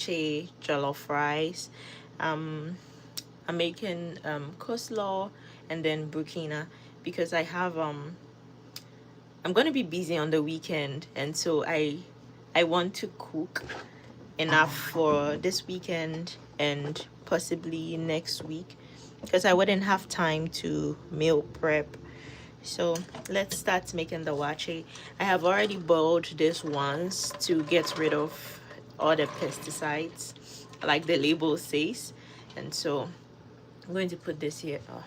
jollof rice. Um, I'm making coleslaw and then Brukina because I'm gonna be busy on the weekend, and so I want to cook enough for this weekend and possibly next week because I wouldn't have time to meal prep. So let's start making the waakye. I have already boiled this once to get rid of all the pesticides, like the label says. And so I'm going to put this here. Oh.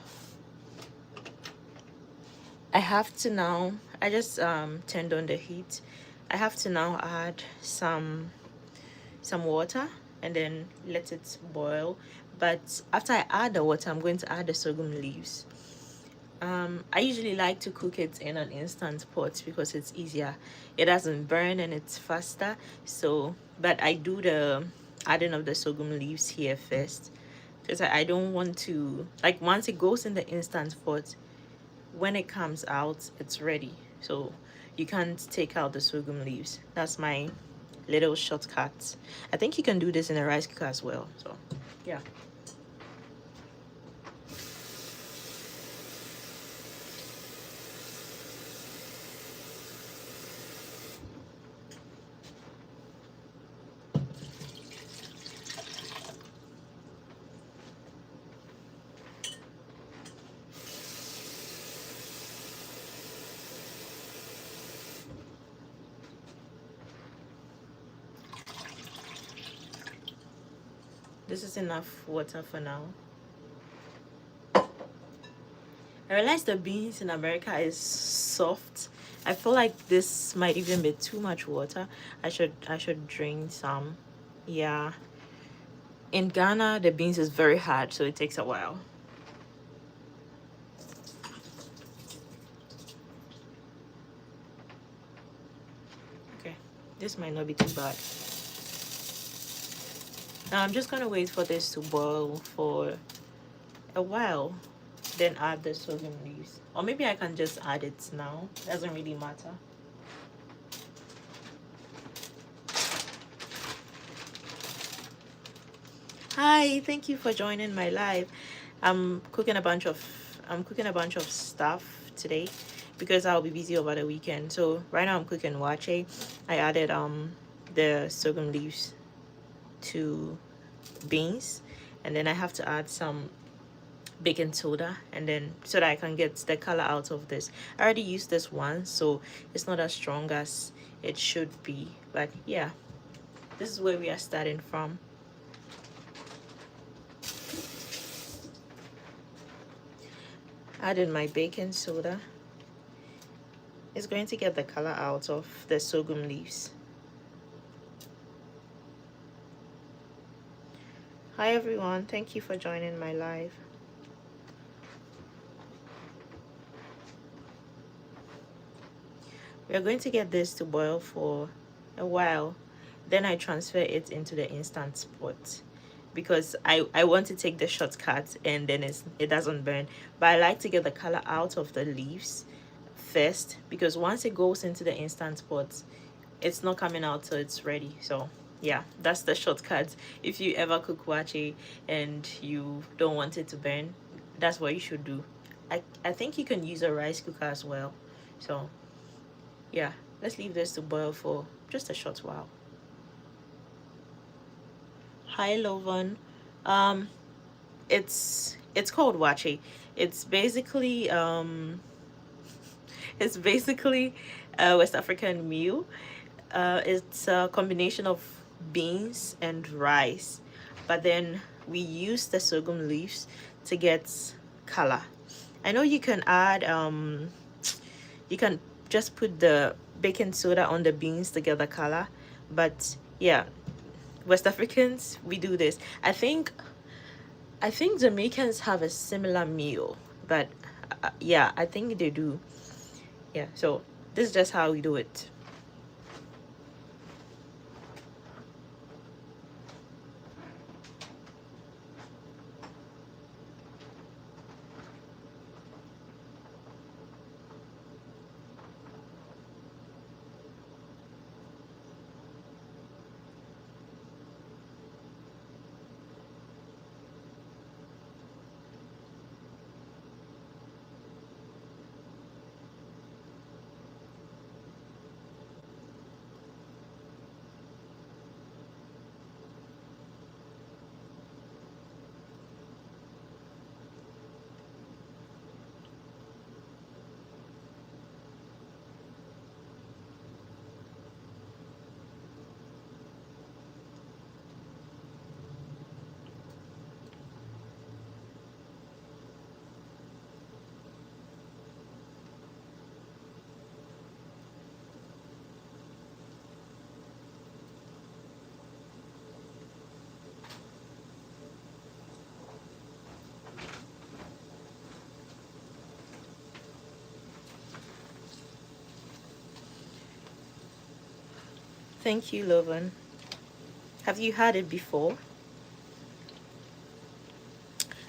I have to now, I just turned on the heat. I have to now add some water and then let it boil. But after I add the water, I'm going to add the sorghum leaves. I usually like to cook it in an instant pot because it's easier. It doesn't burn and it's faster. So, but I do the adding of the sorghum leaves here first because I don't want to, like, once it goes in the instant pot, when it comes out, it's ready. So you can't take out the sorghum leaves. That's my little shortcut. I think you can do this in a rice cooker as well. So, yeah. This is enough water for now. I realized the beans in America is soft. I feel like this might even be too much water. I should drain some. Yeah. In Ghana, the beans is very hard, so it takes a while. Okay. This might not be too bad. Now I'm just gonna wait for this to boil for a while, then add the sorghum leaves. Or maybe I can just add it now. Doesn't really matter. Hi, thank you for joining my live. I'm cooking a bunch of stuff today because I'll be busy over the weekend. So right now I'm cooking waakye. I added the sorghum leaves to beans, and then I have to add some baking soda, and then so that I can get the color out of this. I already used this one, so it's not as strong as it should be, but yeah, this is where we are starting from. Adding my baking soda. It's going to get the color out of the sorghum leaves. Hi everyone, thank you for joining my live. We are going to get this to boil for a while, then I transfer it into the instant pot because I want to take the shortcut and then it doesn't burn. But I like to get the color out of the leaves first because once it goes into the instant pot, it's not coming out till it's ready. So yeah, that's the shortcut. If you ever cook waakye and you don't want it to burn, that's what you should do. I think you can use a rice cooker as well. So yeah, let's leave this to boil for just a short while. Hi Lovan. um it's called waakye. It's basically it's basically a West African meal. It's a combination of beans and rice, but then we use the sorghum leaves to get color. I know you can add you can just put the baking soda on the beans to get the color, but yeah, West Africans, we do this. I think Jamaicans have a similar meal, but yeah, I think they do. Yeah, so this is just how we do it. Thank you, Lovan. Have you had it before?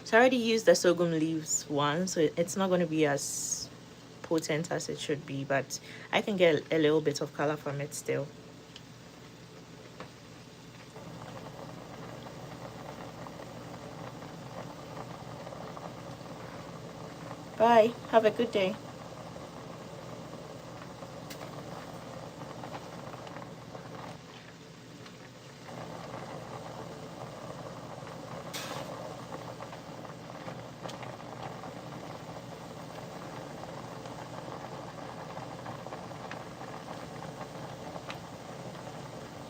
So I already used the sorghum leaves one, so it's not going to be as potent as it should be, but I can get a little bit of color from it still. Bye. Have a good day.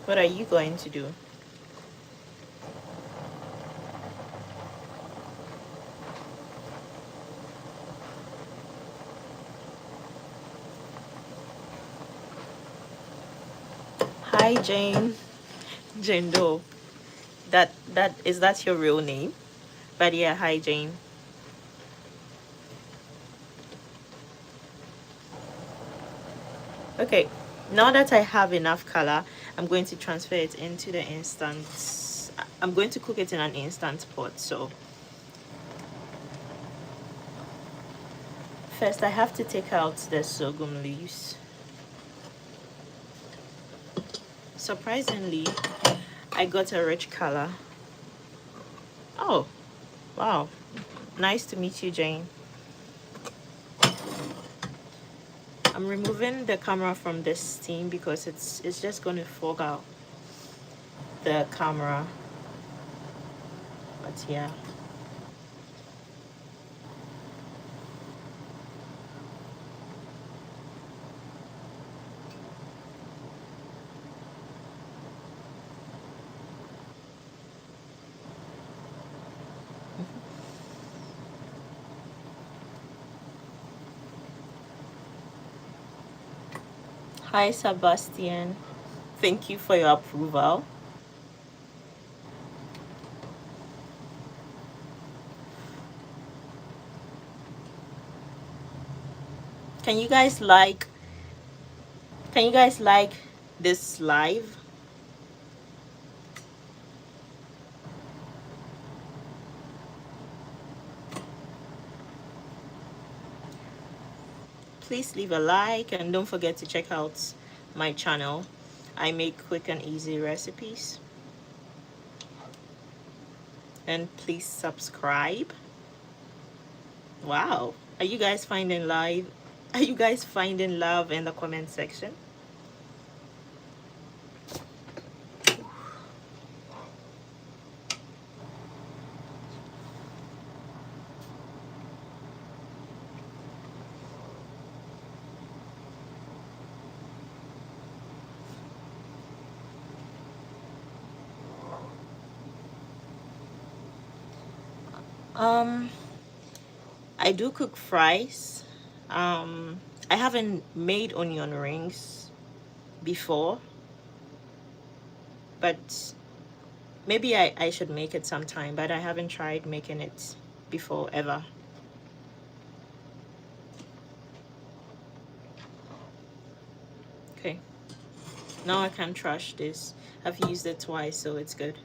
What are you going to do? Hi, Jane. Jane Doe. That is that your real name? But yeah, hi, Jane. Okay, now that I have enough color, I'm going to transfer it into the instant. I'm going to cook it in an instant pot. So first I have to take out the sorghum leaves. Surprisingly, I got a rich color. Oh, wow. Nice to meet you, Jane. I'm removing the camera from this steam because it's just going to fog out the camera. But yeah. Hi, Sebastian. Thank you for your approval. Can you guys like this live? Please leave a like and don't forget to check out my channel. I make quick and easy recipes. And please subscribe. Wow. Are you guys finding live? Are you guys finding love in the comment section? Um, I do cook fries. I haven't made onion rings before, but maybe I should make it sometime, but I haven't tried making it before ever. Okay, now I can trash this. I've used it twice, so it's good.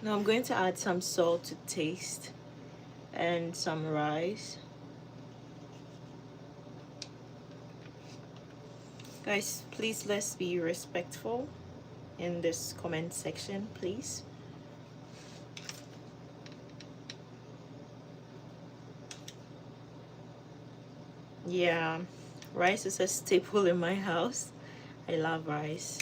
Now I'm going to add some salt to taste and some rice. Guys, please let's be respectful in this comment section, please. Yeah, rice is a staple in my house. I love rice.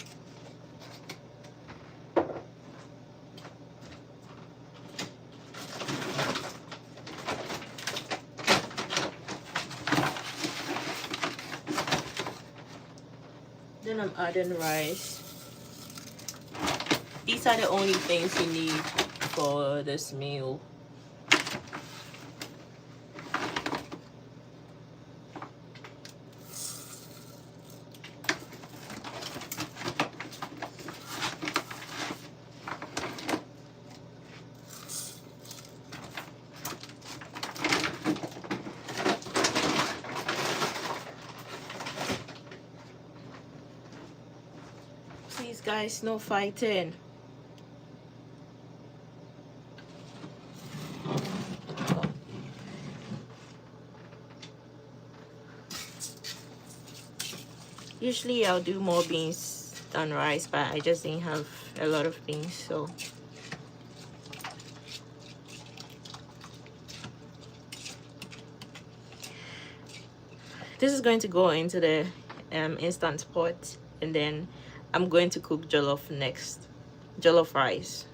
Then I'm adding rice. These are the only things you need for this meal. Please guys, no fighting. Usually I'll do more beans than rice, but I just didn't have a lot of beans, so this is going to go into the instant pot, and then I'm going to cook jollof next. Jollof rice.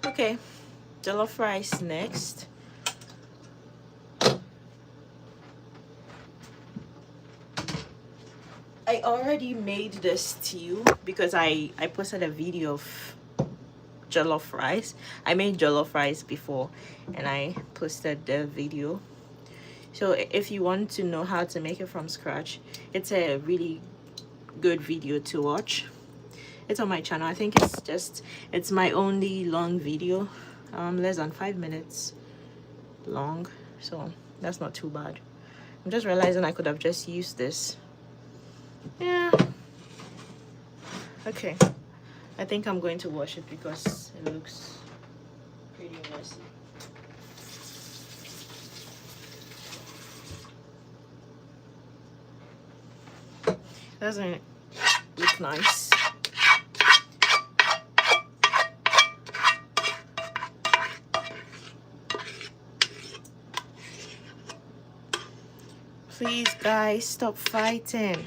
Okay, jollof rice next. I already made the stew because I posted a video of jollof rice. I made jollof rice before and I posted the video. So if you want to know how to make it from scratch, it's a really good video to watch. It's on my channel. I think it's my only long video, less than 5 minutes long, so that's not too bad. I'm just realizing I could have just used this. Yeah, okay, I think I'm going to wash it because it looks pretty messy. Doesn't look nice. Please guys, stop fighting.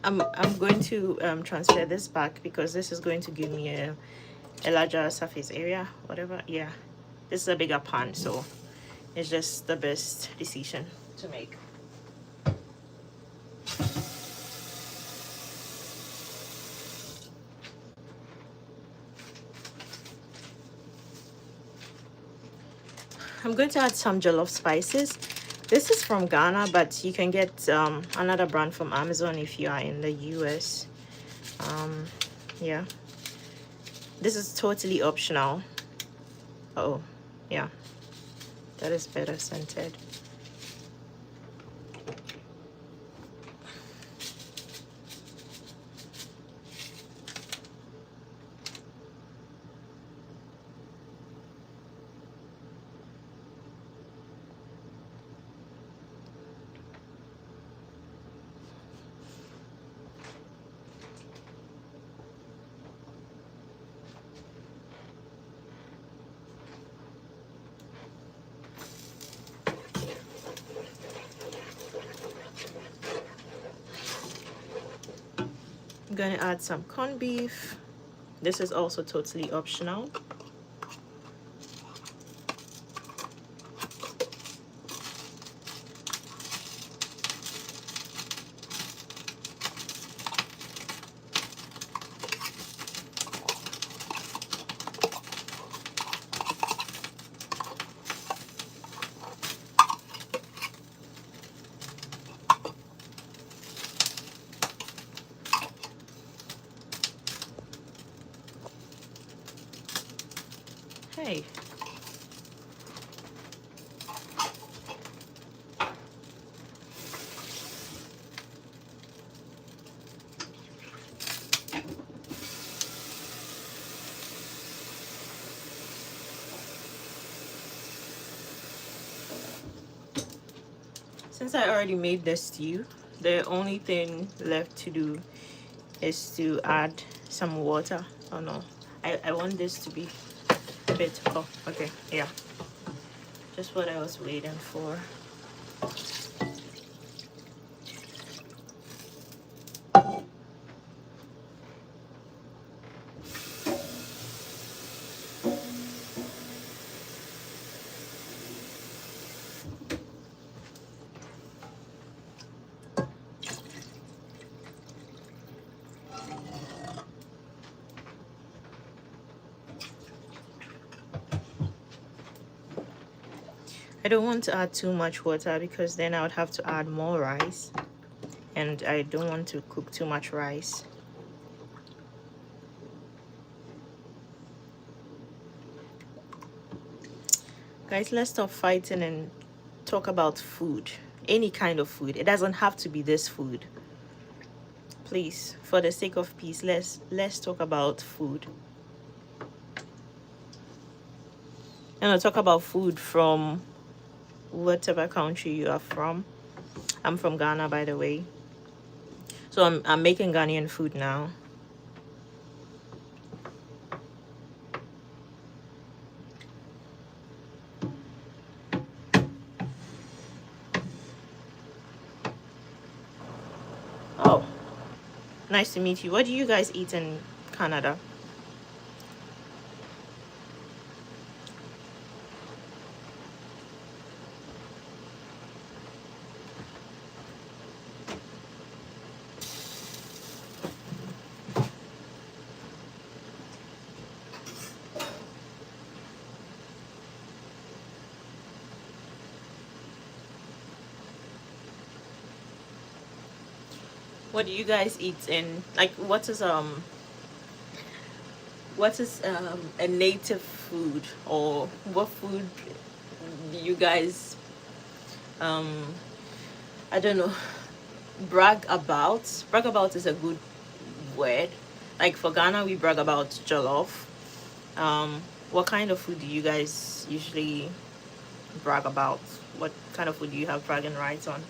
I'm going to transfer this back because this is going to give me a larger surface area, whatever. Yeah, this is a bigger pan, so it's just the best decision to make. I'm going to add some jollof spices. This is from Ghana, but you can get another brand from Amazon if you are in the US. Yeah, this is totally optional. Oh, yeah, that is better scented. I'm gonna add some corned beef. This is also totally optional. Hey. Since I already made the stew, the only thing left to do is to add some water. Oh no, I want this to be a bit, oh, okay, yeah. Just what I was waiting for. I don't want to add too much water because then I would have to add more rice, and I don't want to cook too much rice. Guys, let's stop fighting and talk about food. Any kind of food. It doesn't have to be this food. Please, for the sake of peace, let's talk about food. And I'll talk about food from whatever country you are from. I'm from Ghana, by the way. So I'm making Ghanaian food now. Oh, nice to meet you. What do you guys eat in Canada? What do you guys eat in, like, what is a native food, or what food do you guys I don't know, brag about? Brag about is a good word. Like for Ghana, we brag about jollof. What kind of food do you guys usually brag about? What kind of food do you have bragging rights on?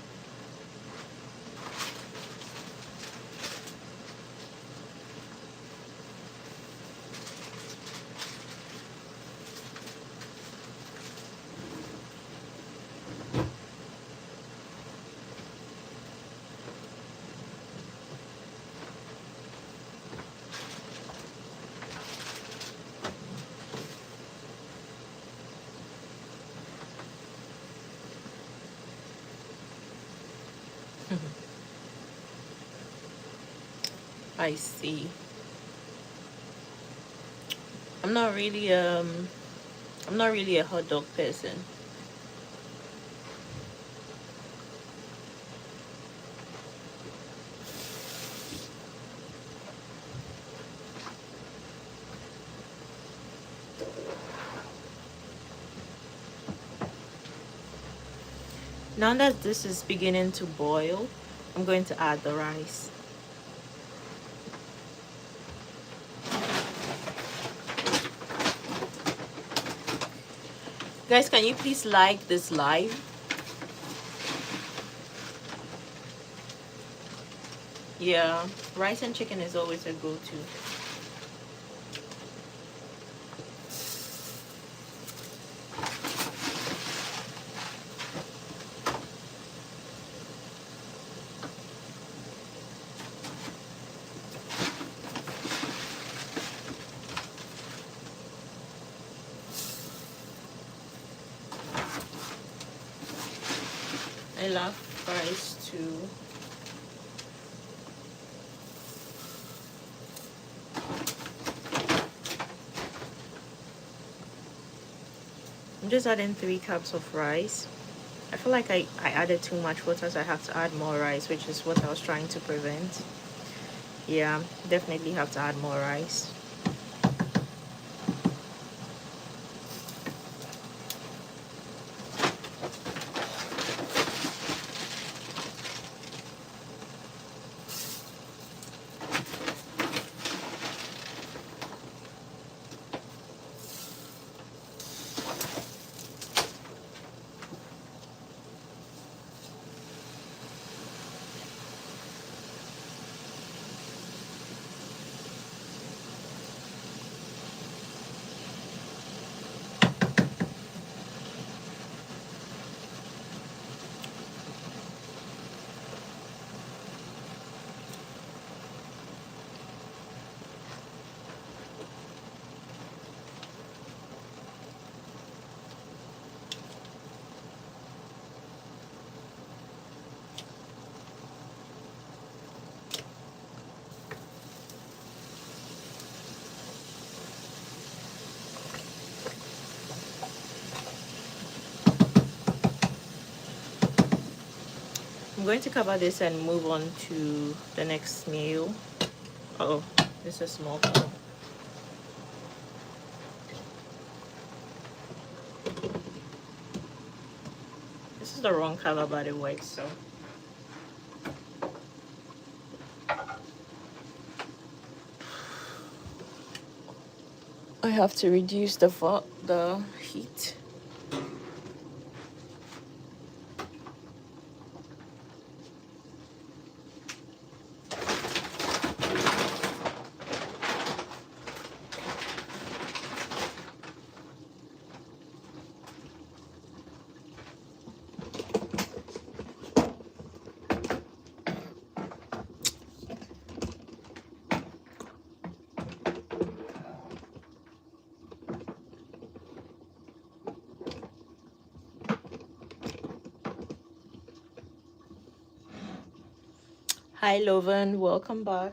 I see. I'm not really a hot dog person. Now that this is beginning to boil, I'm going to add the rice. Guys, can you please like this live? Yeah, rice and chicken is always a go-to. I love rice too. I'm just adding 3 cups of rice. I feel like I added too much water, so I have to add more rice, which is what I was trying to prevent. Yeah, definitely have to add more rice. I'm going to cover this and move on to the next meal. Oh, this is small color. This is the wrong color, by the way, so. I have to reduce the heat. Hi, Lovan. Welcome back.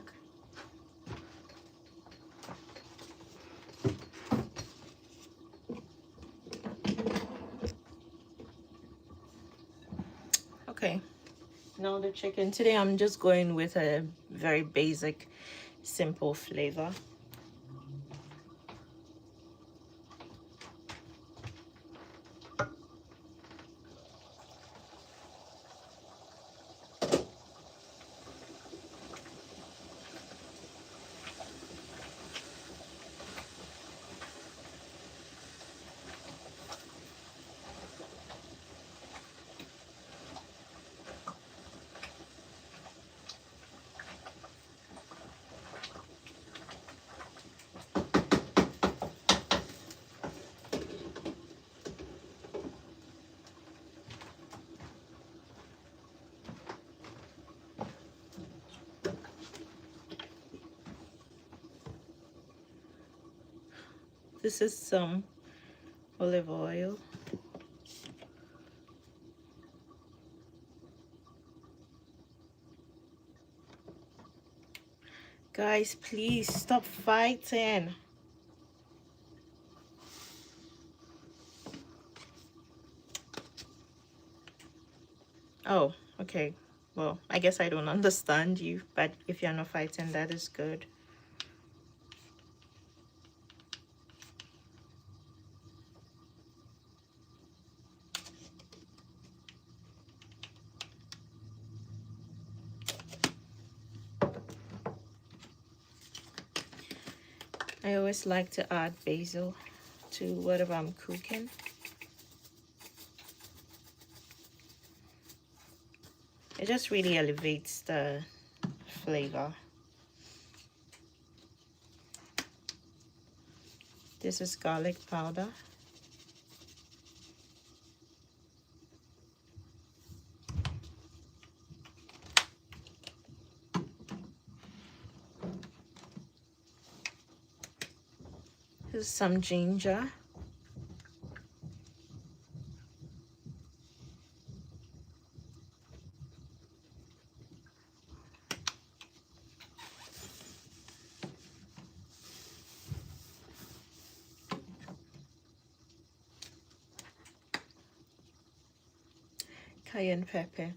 Okay. Now the chicken. Today I'm just going with a very basic, simple flavor. This is some olive oil. Guys, please stop fighting. Oh, okay. Well, I guess I don't understand you, but if you're not fighting, that is good. I always like to add basil to whatever I'm cooking. It just really elevates the flavor. This is garlic powder. This is some ginger. Cayenne pepper.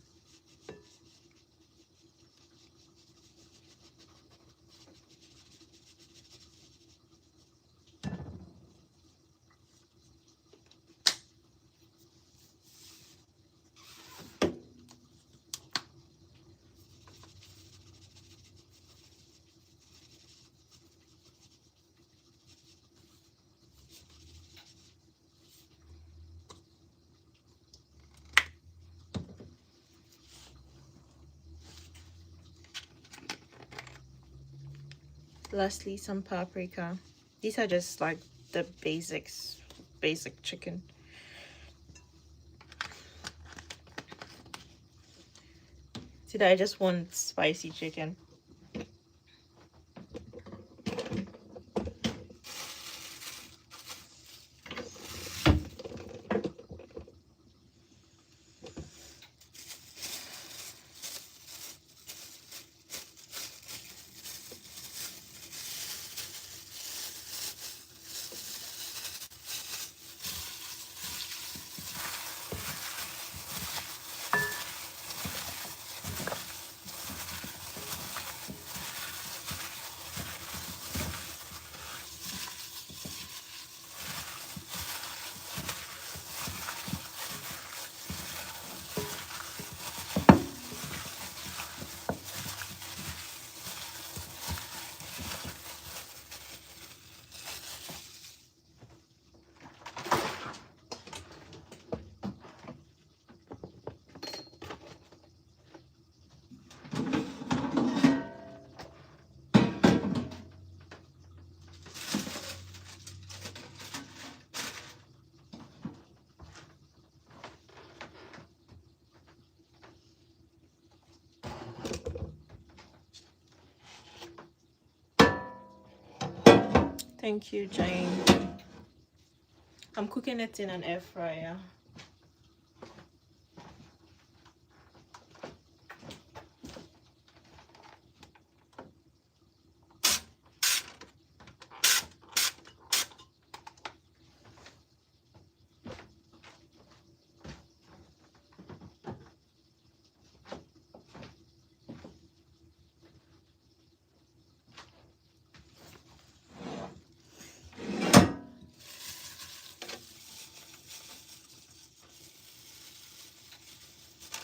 Lastly, some paprika. These are just like the basic chicken. Today I just want spicy chicken. Thank you, Jane. I'm cooking it in an air fryer.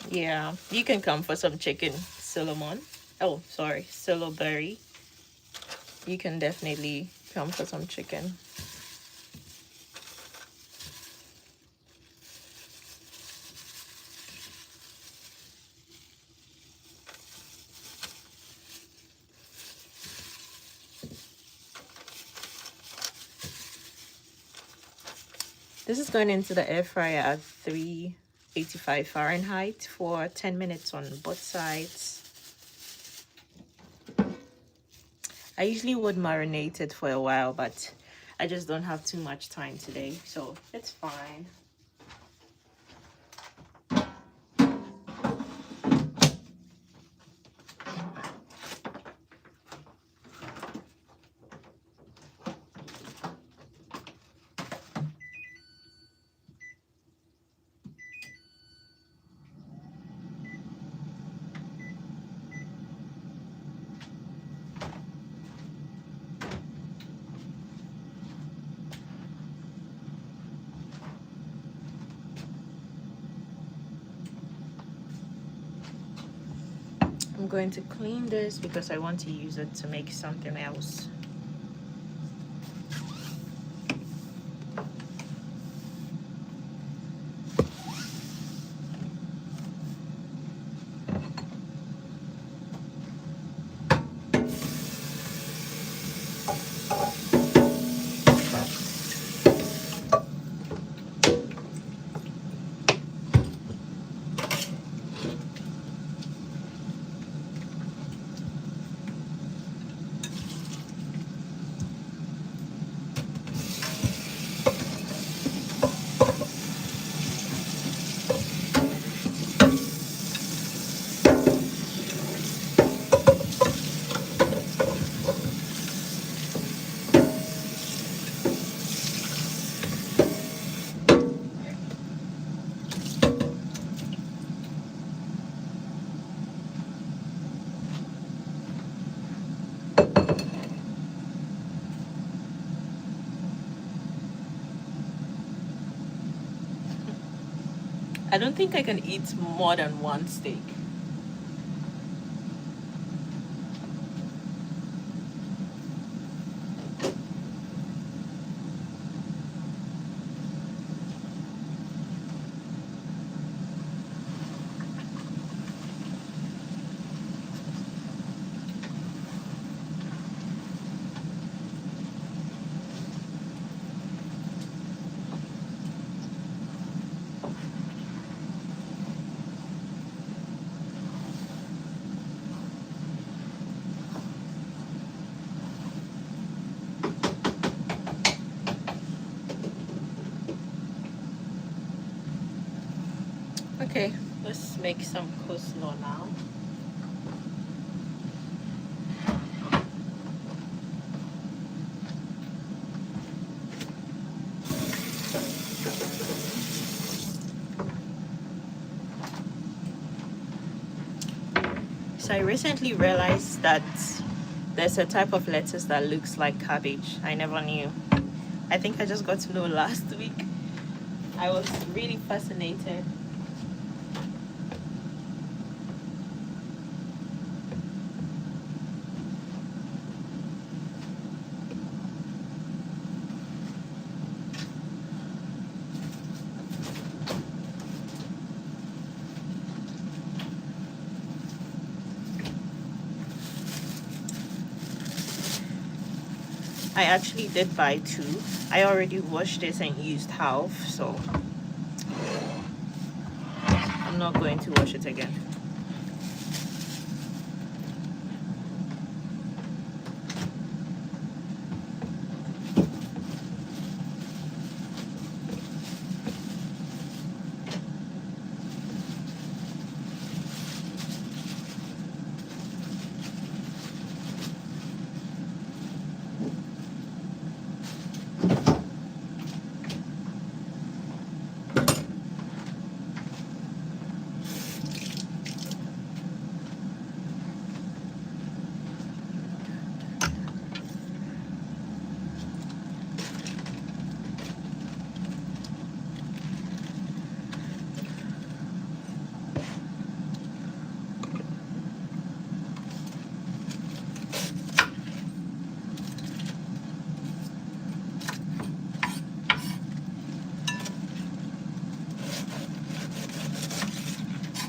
Yeah, you can come for some chicken, Solomon. Oh, sorry, Soloberry. You can definitely come for some chicken. This is going into the air fryer at 385 Fahrenheit for 10 minutes on both sides. I usually would marinate it for a while, but I just don't have too much time today, so it's fine. I'm going to clean this because I want to use it to make something else. I don't think I can eat more than one steak. Okay, let's make some coleslaw now. So I recently realized that there's a type of lettuce that looks like cabbage. I never knew. I think I just got to know last week. I was really fascinated. I actually did buy 2. I already washed this and used half, so I'm not going to wash it again.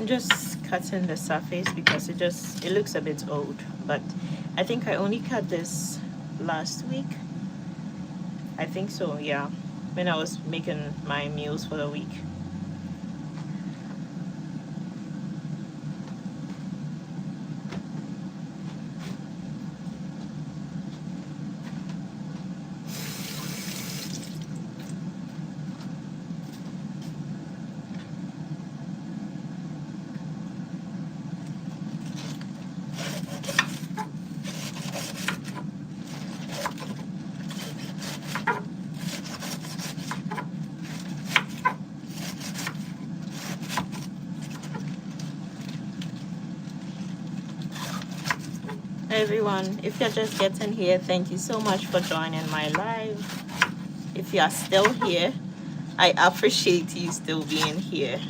I'm just cutting the surface because it looks a bit old, but I think I only cut this last week. I think so, yeah, when I was making my meals for the week. Everyone, if you're just getting here, thank you so much for joining my live. If you are still here, I appreciate you still being here.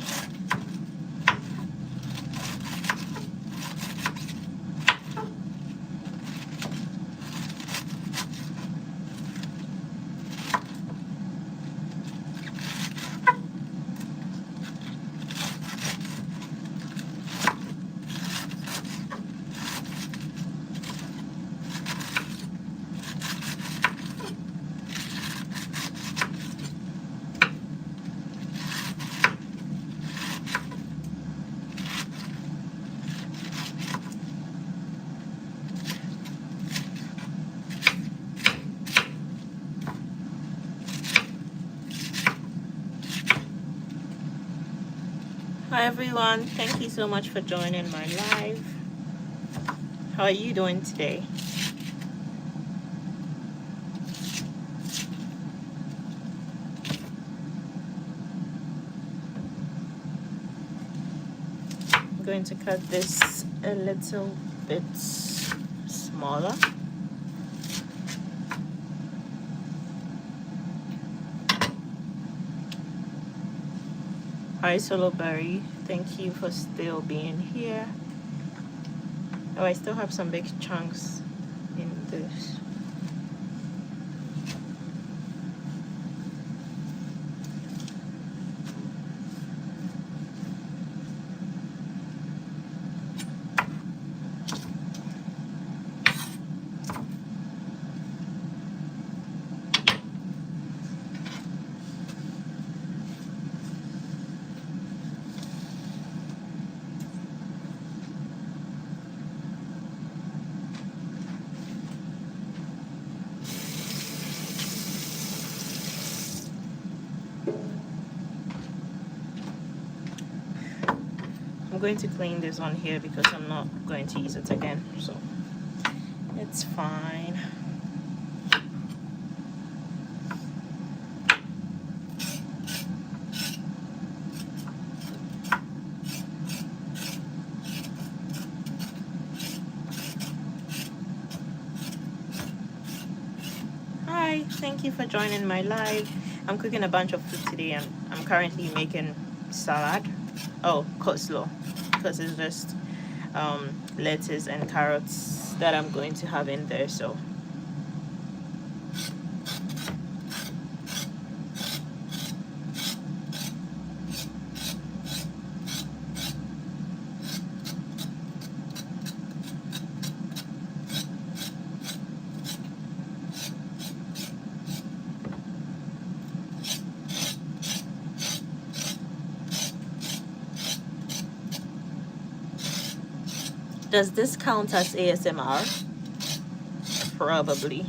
Hi everyone, thank you so much for joining my live. How are you doing today? I'm going to cut this a little bit smaller. Hi Soloberry, thank you for still being here. Oh, I still have some big chunks in this. I'm going to clean this on here because I'm not going to use it again, so it's fine. Hi, thank you for joining my live. I'm cooking a bunch of food today and I'm currently making salad. Oh, coleslaw, because it's just lettuce and carrots that I'm going to have in there. So does this count as ASMR? Probably.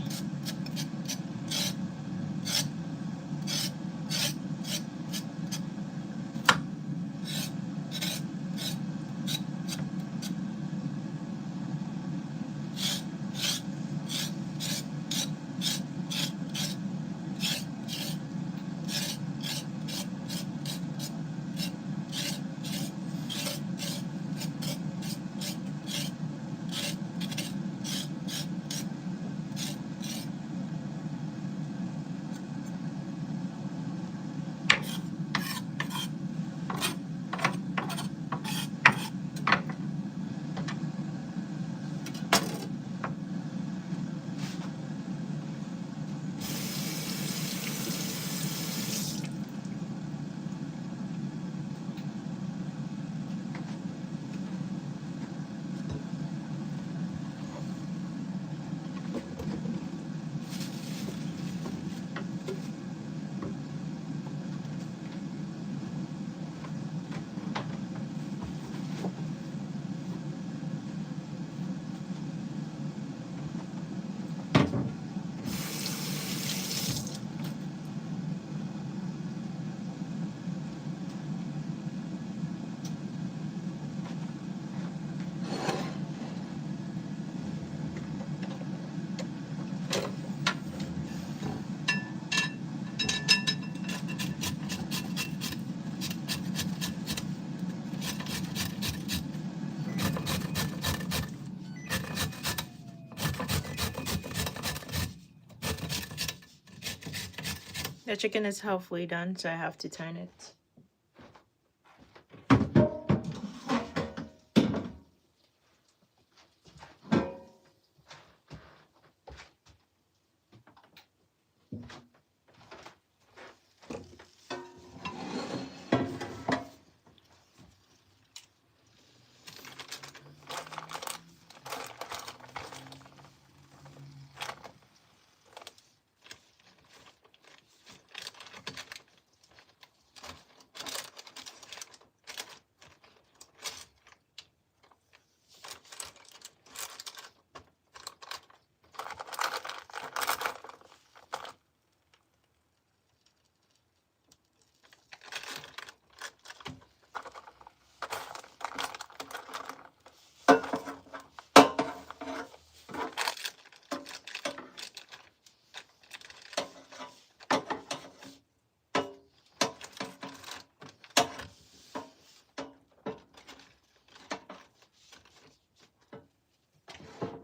The chicken is halfway done, so I have to turn it.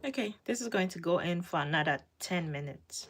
Okay, this is going to go in for another 10 minutes.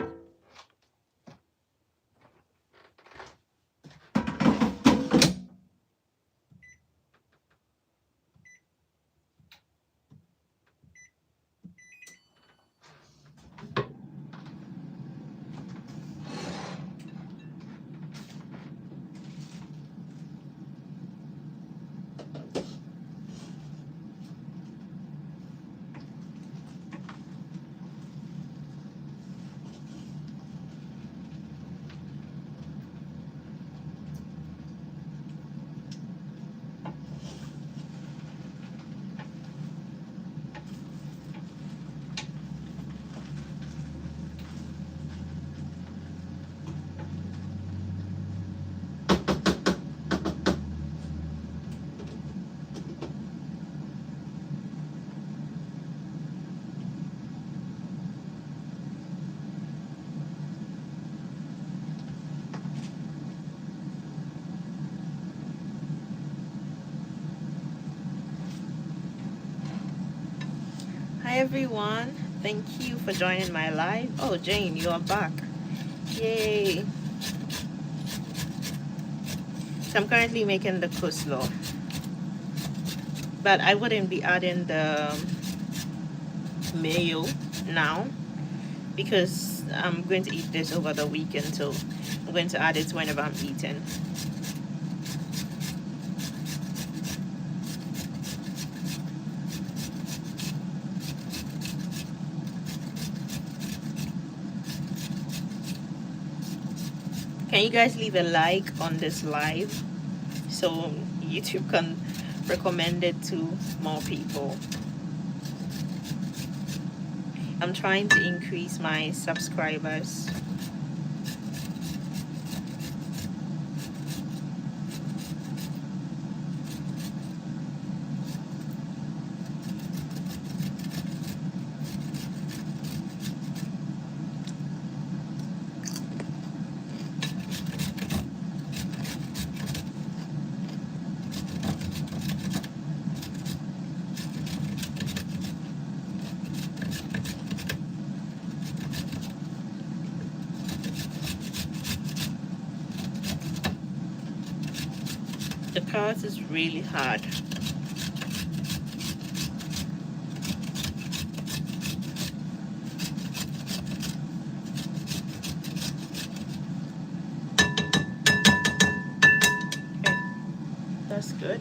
Hi everyone, thank you for joining my live. Oh, Jane, you are back. Yay. So I'm currently making the coleslaw, but I wouldn't be adding the mayo now because I'm going to eat this over the weekend, so I'm going to add it whenever I'm eating. Can you guys leave a like on this live so YouTube can recommend it to more people? I'm trying to increase my subscribers. The carrot is really hard. Okay, that's good.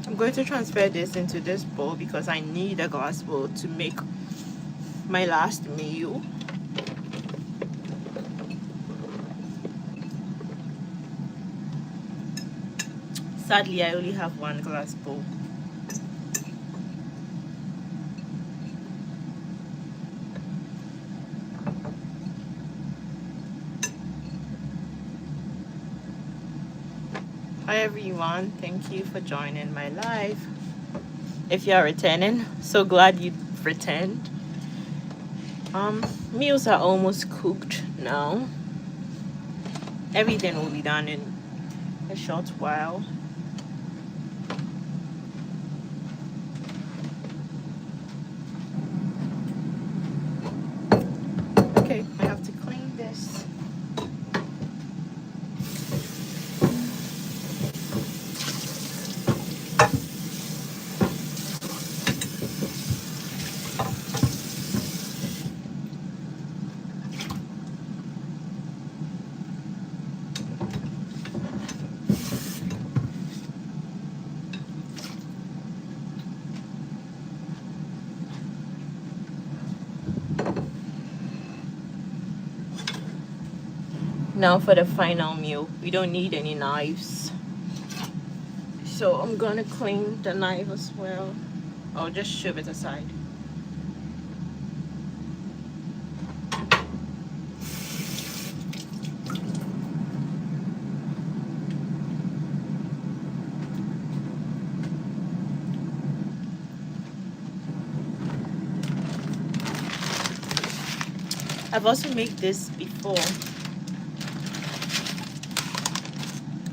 I'm going to transfer this into this bowl because I need a glass bowl to make my last meal. Sadly, I only have one glass bowl. Hi everyone, thank you for joining my live. If you are returning, so glad you returned. Meals are almost cooked now. Everything will be done in a short while. Okay, I have to clean this. Now for the final meal. We don't need any knives. So I'm gonna clean the knife as well. I'll just shove it aside. I've also made this before.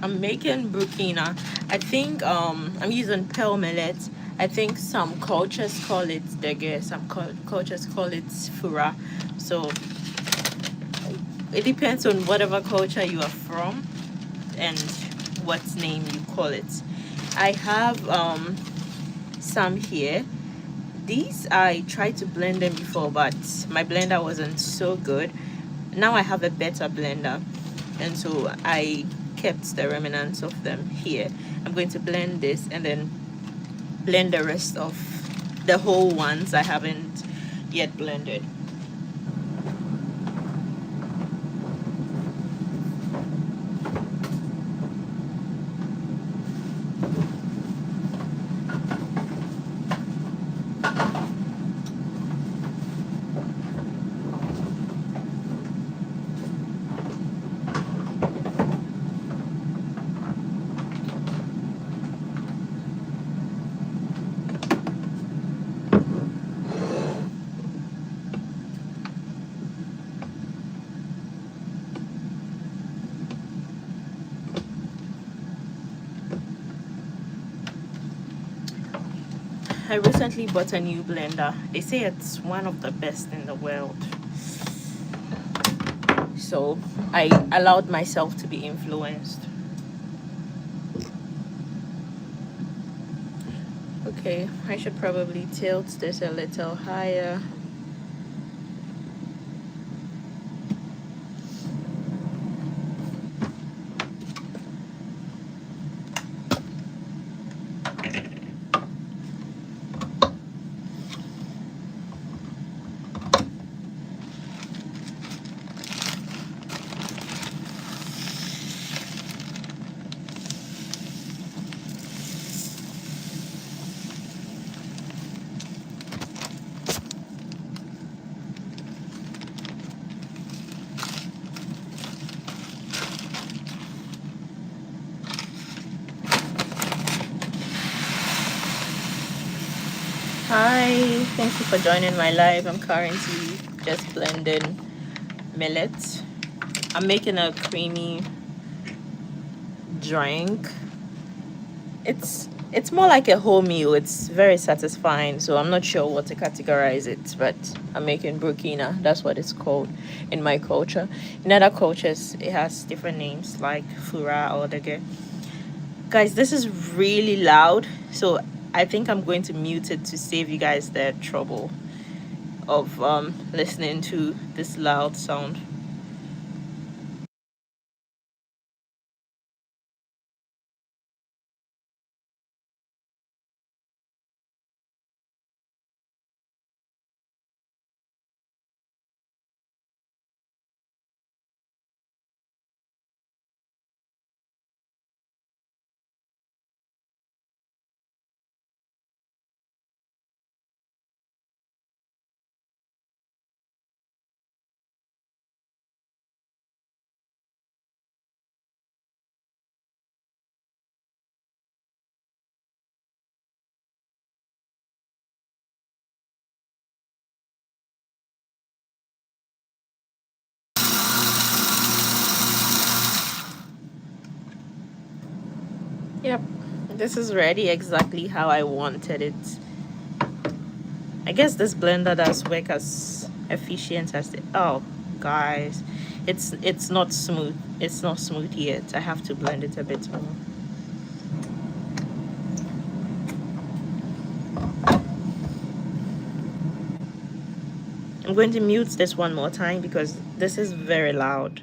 I'm making Brukina. I think I'm using pearl millet. I think some cultures call it dege, some cultures call it fura. So it depends on whatever culture you are from and what name you call it. I have some here. These I tried to blend them before, but my blender wasn't so good. Now I have a better blender, and so I kept the remnants of them here. I'm going to blend this and then blend the rest of the whole ones I haven't yet blended. I recently bought a new blender. They say it's one of the best in the world. So I allowed myself to be influenced. Okay, I should probably tilt this a little higher. Hi, thank you for joining my live. I'm currently just blending millet. I'm making a creamy drink. It's more like a whole meal. It's very satisfying. So I'm not sure what to categorize it, but I'm making Brukina. That's what it's called in my culture. In other cultures, it has different names like Fura or Dege. Guys, this is really loud. So I think I'm going to mute it to save you guys the trouble of listening to this loud sound. Yep, this is ready exactly how I wanted it. I guess this blender does work as efficient as the guys, it's not smooth. It's not smooth yet. I have to blend it a bit more. I'm going to mute this one more time because this is very loud.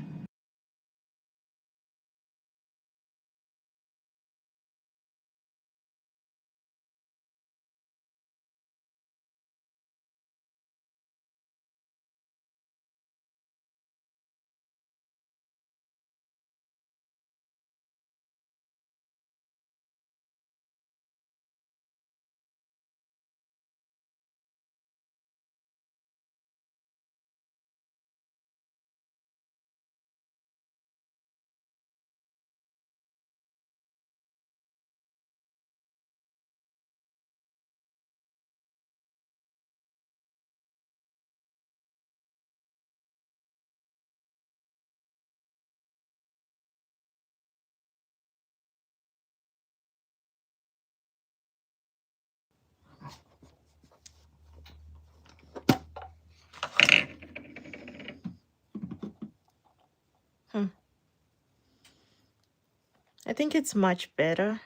I think it's much better.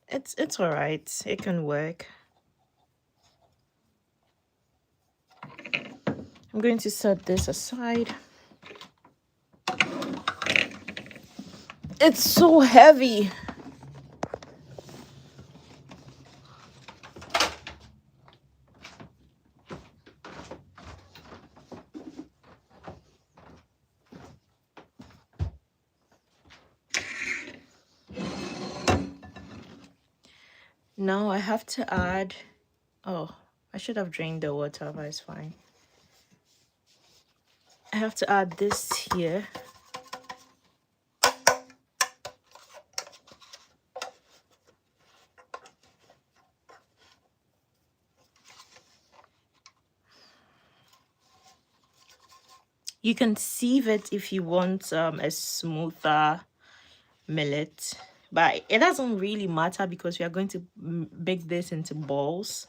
It's all right. It can work. I'm going to set this aside. It's so heavy. Now I have to add, oh, I should have drained the water, but it's fine. I have to add this here. You can sieve it if you want a smoother millet, but it doesn't really matter because we are going to bake this into balls.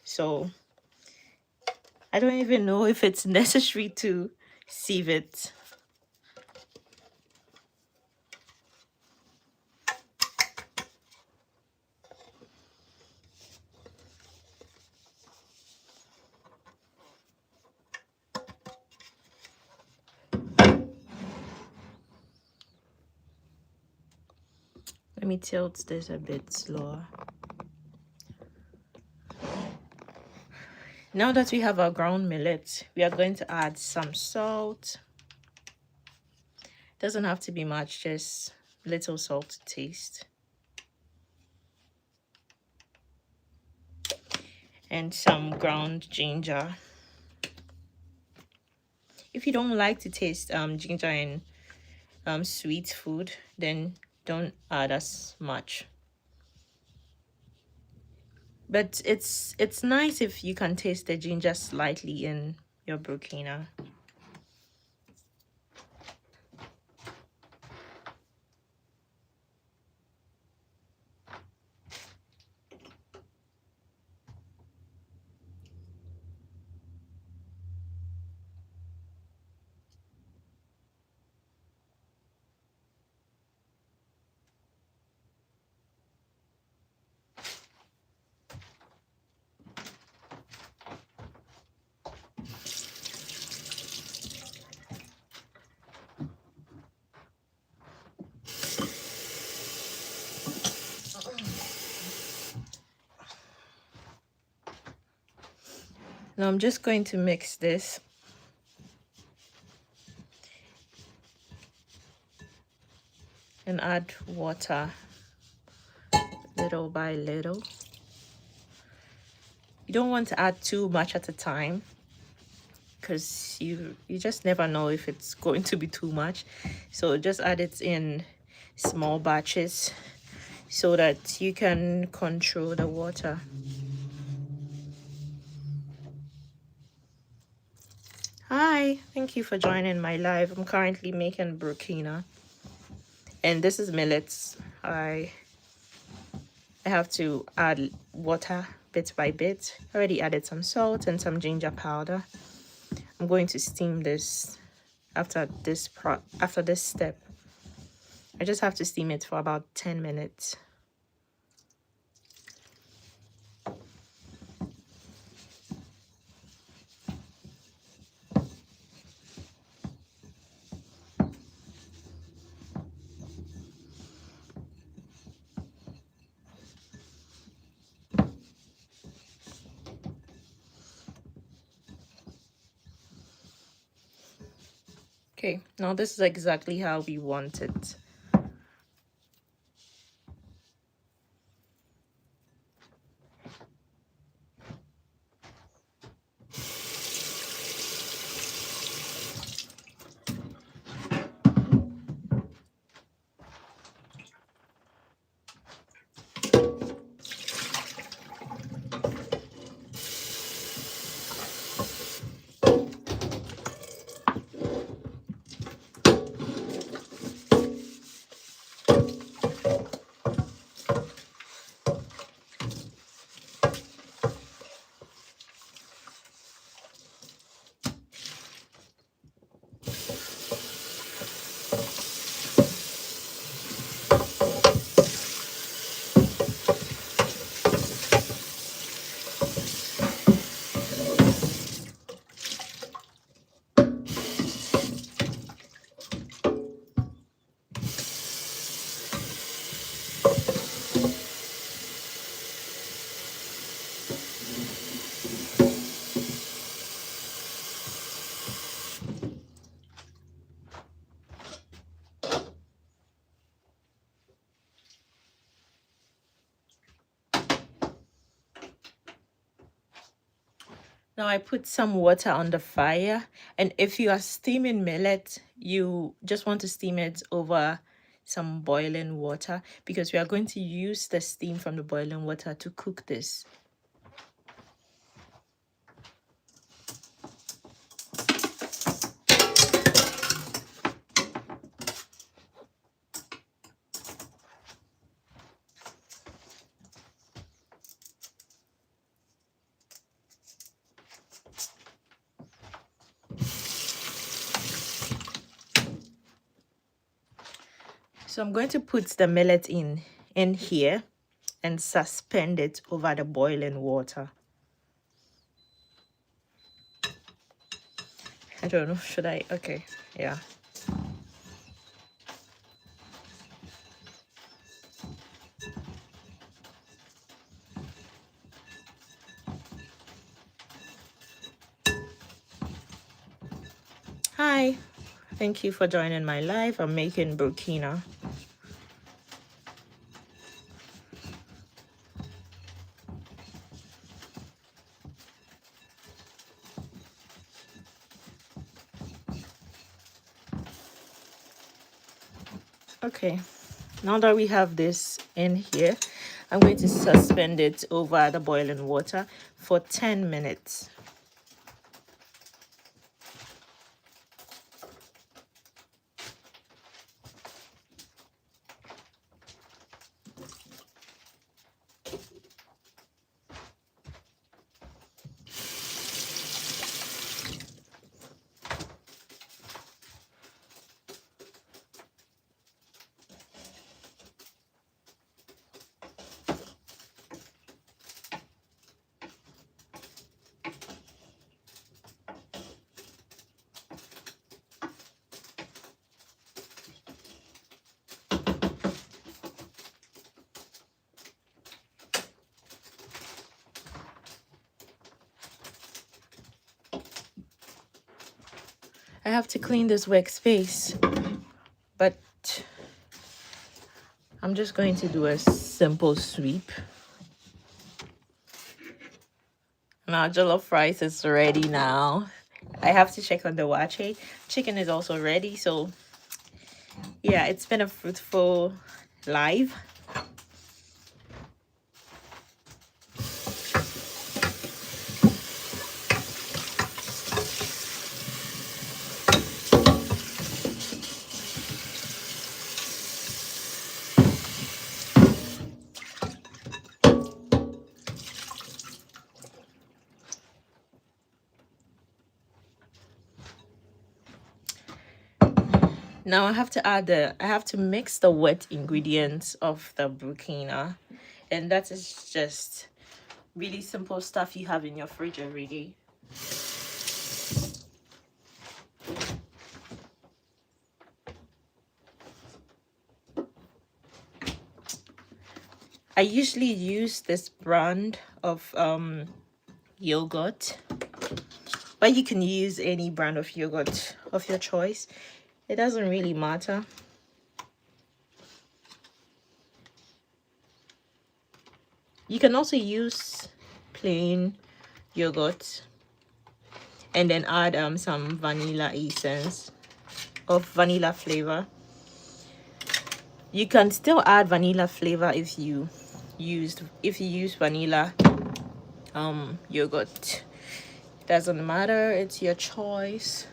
So I don't even know if it's necessary to sieve it. Let me tilt this a bit slower. Now that we have our ground millet, we are going to add some salt. Doesn't have to be much, just little salt to taste. And some ground ginger. If you don't like to taste ginger in sweet food, then don't add as much. But it's nice if you can taste the ginger slightly in your Brukina. Now I'm just going to mix this. And add water little by little. You don't want to add too much at a time because you just never know if it's going to be too much. So just add it in small batches so that you can control the water. Hi, thank you for joining my live. I'm currently making Brukina. And this is millets. I have to add water bit by bit. I already added some salt and some ginger powder. I'm going to steam this after this step. I just have to steam it for about 10 minutes. Okay, now this is exactly how we want it. Now I put some water on the fire, and if you are steaming millet, you just want to steam it over some boiling water because we are going to use the steam from the boiling water to cook this. So I'm going to put the millet in here and suspend it over the boiling water. I don't know, should I? Okay, yeah. Hi, thank you for joining my live. I'm making Brukina. Okay, now that we have this in here, I'm going to suspend it over the boiling water for 10 minutes. I have to clean this workspace, but I'm just going to do a simple sweep. Now jollof rice is ready now. I have to check on the waakye. Chicken is also ready. So yeah, it's been a fruitful live. Now I have to mix the wet ingredients of the Brukina, and that is just really simple stuff you have in your fridge already. I usually use this brand of yogurt, but you can use any brand of yogurt of your choice. It doesn't really matter. You can also use plain yogurt and then add some vanilla essence of vanilla flavor. You can still add vanilla flavor if you use vanilla yogurt. Doesn't matter, it's your choice.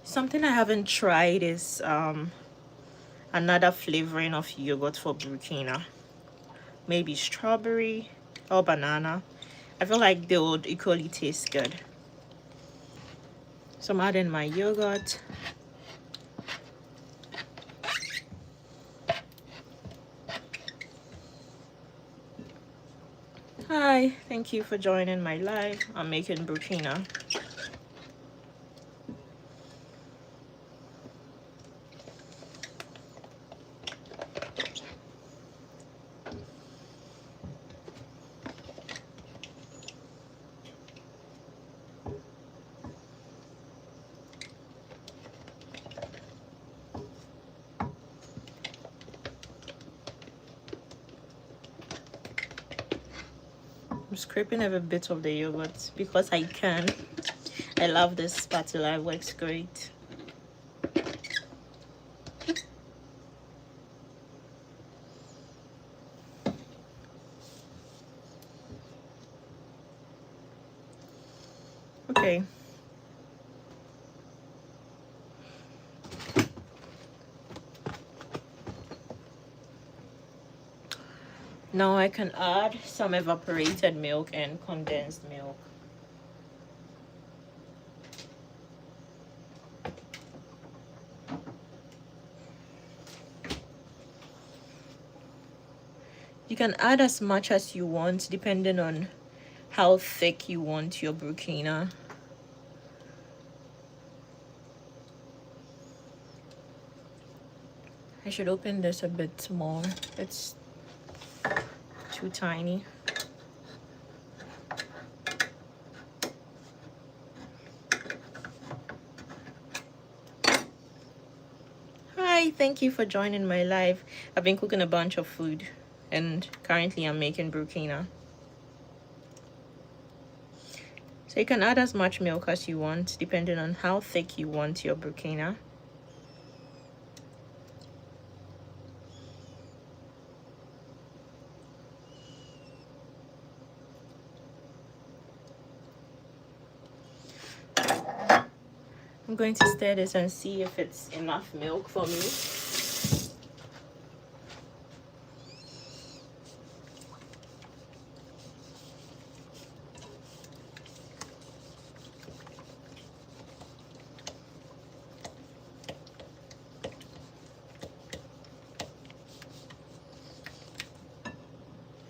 Something I haven't tried is another flavoring of yogurt for Brukina. Maybe strawberry or banana. I feel like they would equally taste good. So I'm adding my yogurt. Hi, thank you for joining my live. I'm making Brukina. I'm scraping every bit of the yogurt because I can. I love this spatula, it works great. Okay. Now I can add some evaporated milk and condensed milk. You can add as much as you want depending on how thick you want your Brukina. I should open this a bit more. It's too tiny. Hi, thank you for joining my live. I've been cooking a bunch of food and currently I'm making Brukina. So you can add as much milk as you want depending on how thick you want your Brukina. I'm going to stir this and see if it's enough milk for me.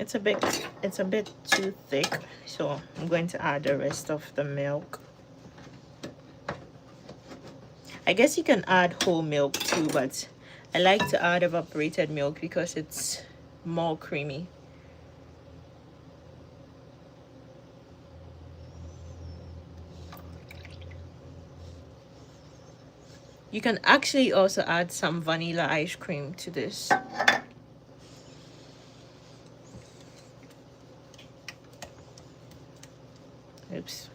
It's a bit too thick, so I'm going to add the rest of the milk. I guess you can add whole milk too, but I like to add evaporated milk because it's more creamy. You can actually also add some vanilla ice cream to this. Oops.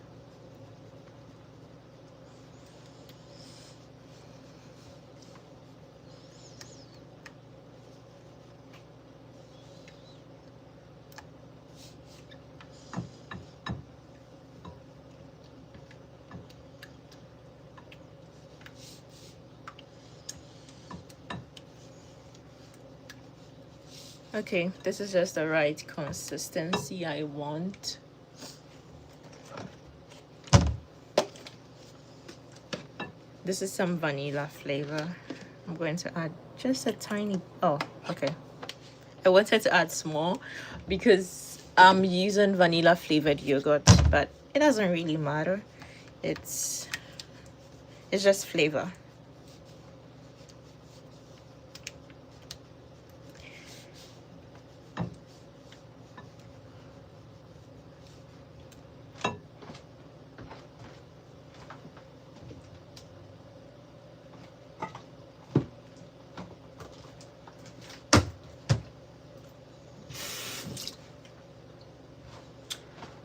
Okay, this is just the right consistency I want. This is some vanilla flavor. I'm going to add just a tiny, oh, okay. I wanted to add small because I'm using vanilla flavored yogurt, but it doesn't really matter. It's just flavor.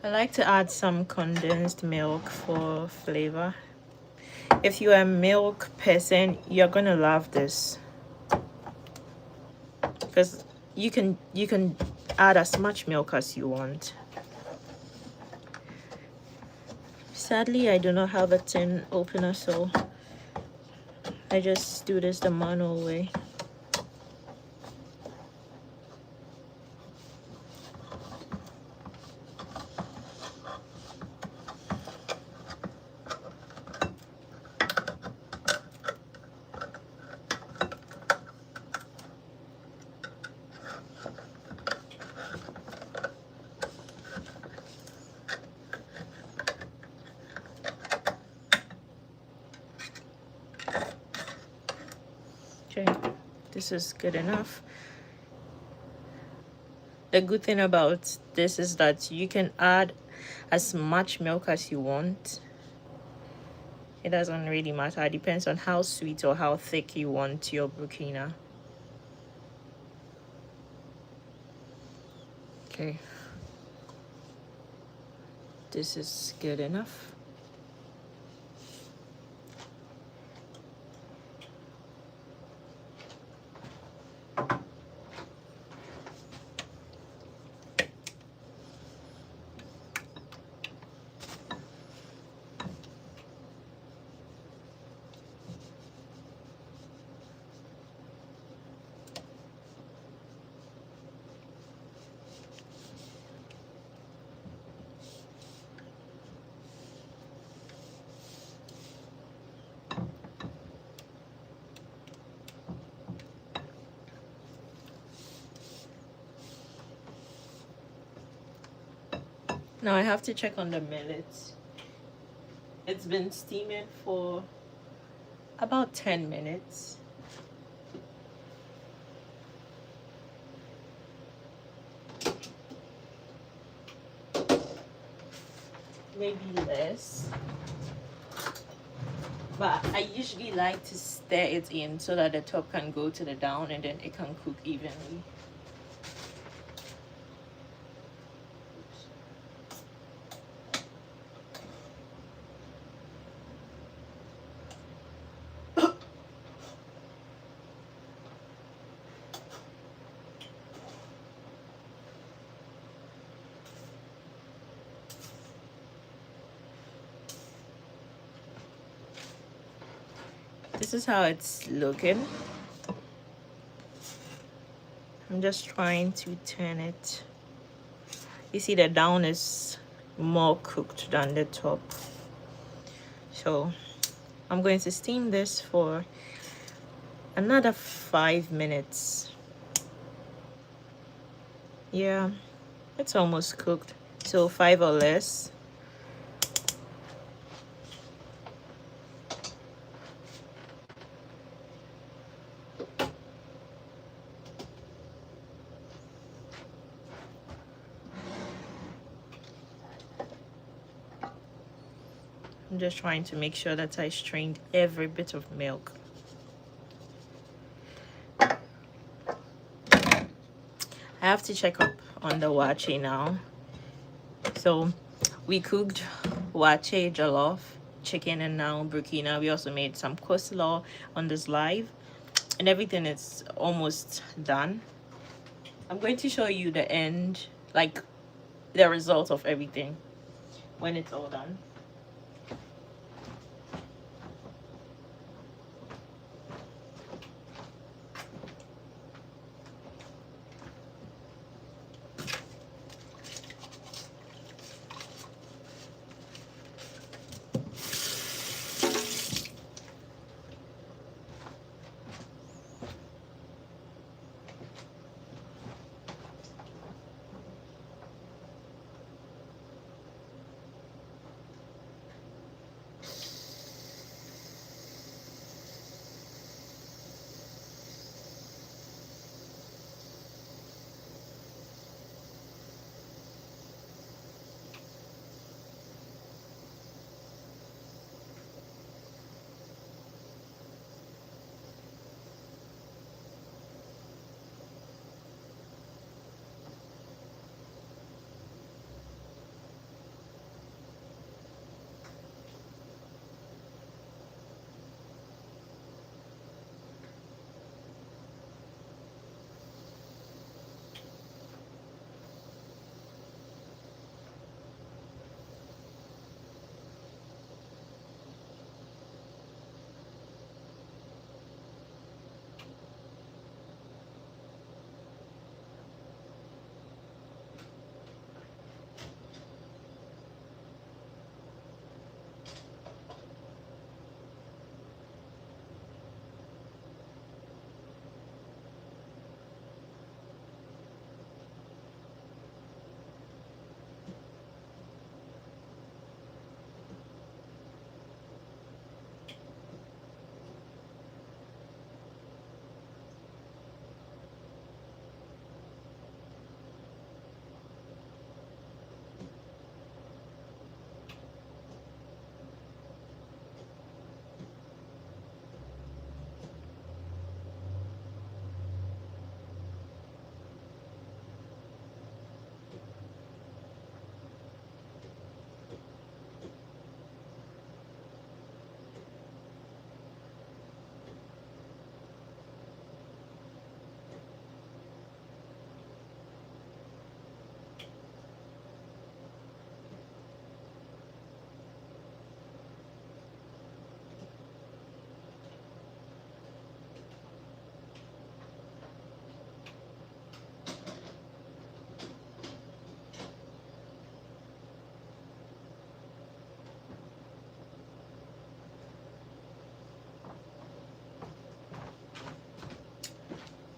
I like to add some condensed milk for flavor. If you're a milk person, you're gonna love this because you can add as much milk as you want. Sadly, I do not have a tin opener, so I just do this the manual way. Okay, this is good enough. The good thing about this is that you can add as much milk as you want. It doesn't really matter. It depends on how sweet or how thick you want your Brukina. Okay. this is good enough. Now I have to check on the millet. It's been steaming for about 10 minutes. Maybe less. But I usually like to stir it in so that the top can go to the down and then it can cook evenly. This is how it's looking. I'm just trying to turn it. You see the down is more cooked than the top. So I'm going to steam this for another 5 minutes. Yeah, it's almost cooked. So 5 or less. I'm just trying to make sure that I strained every bit of milk. I have to check up on the waakye now. So we cooked waakye jollof chicken and now Brukina. We also made some coleslaw on this live and everything is almost done. I'm going to show you the end, like the result of everything when it's all done.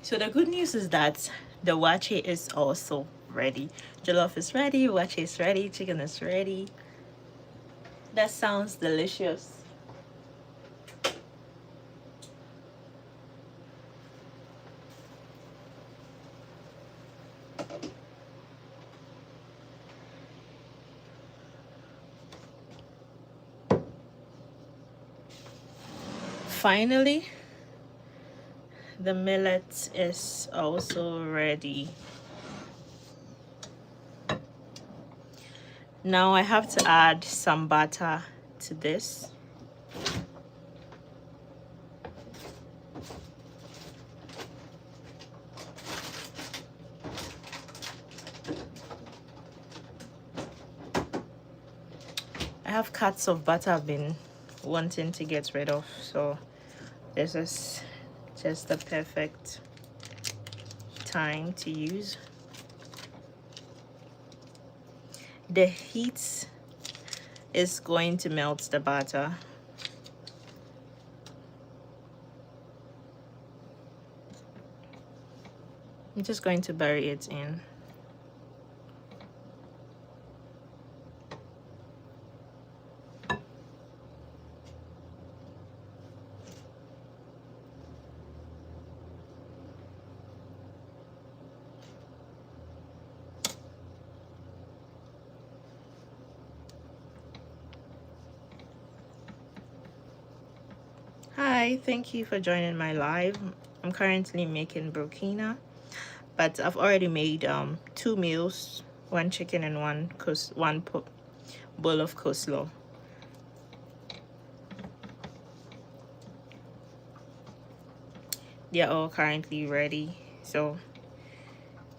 So the good news is that the waakye is also ready. Jollof is ready, waakye is ready, chicken is ready. That sounds delicious. Finally, the millet is also ready. Now I have to add some butter to this. I have cuts of butter I've been wanting to get rid of, so this is just the perfect time to use. The heat is going to melt the butter. I'm just going to bury it in. Hi, thank you for joining my live. I'm currently making Brukina, but I've already made 2 meals, 1 chicken and one bowl of coleslaw. They're all currently ready, so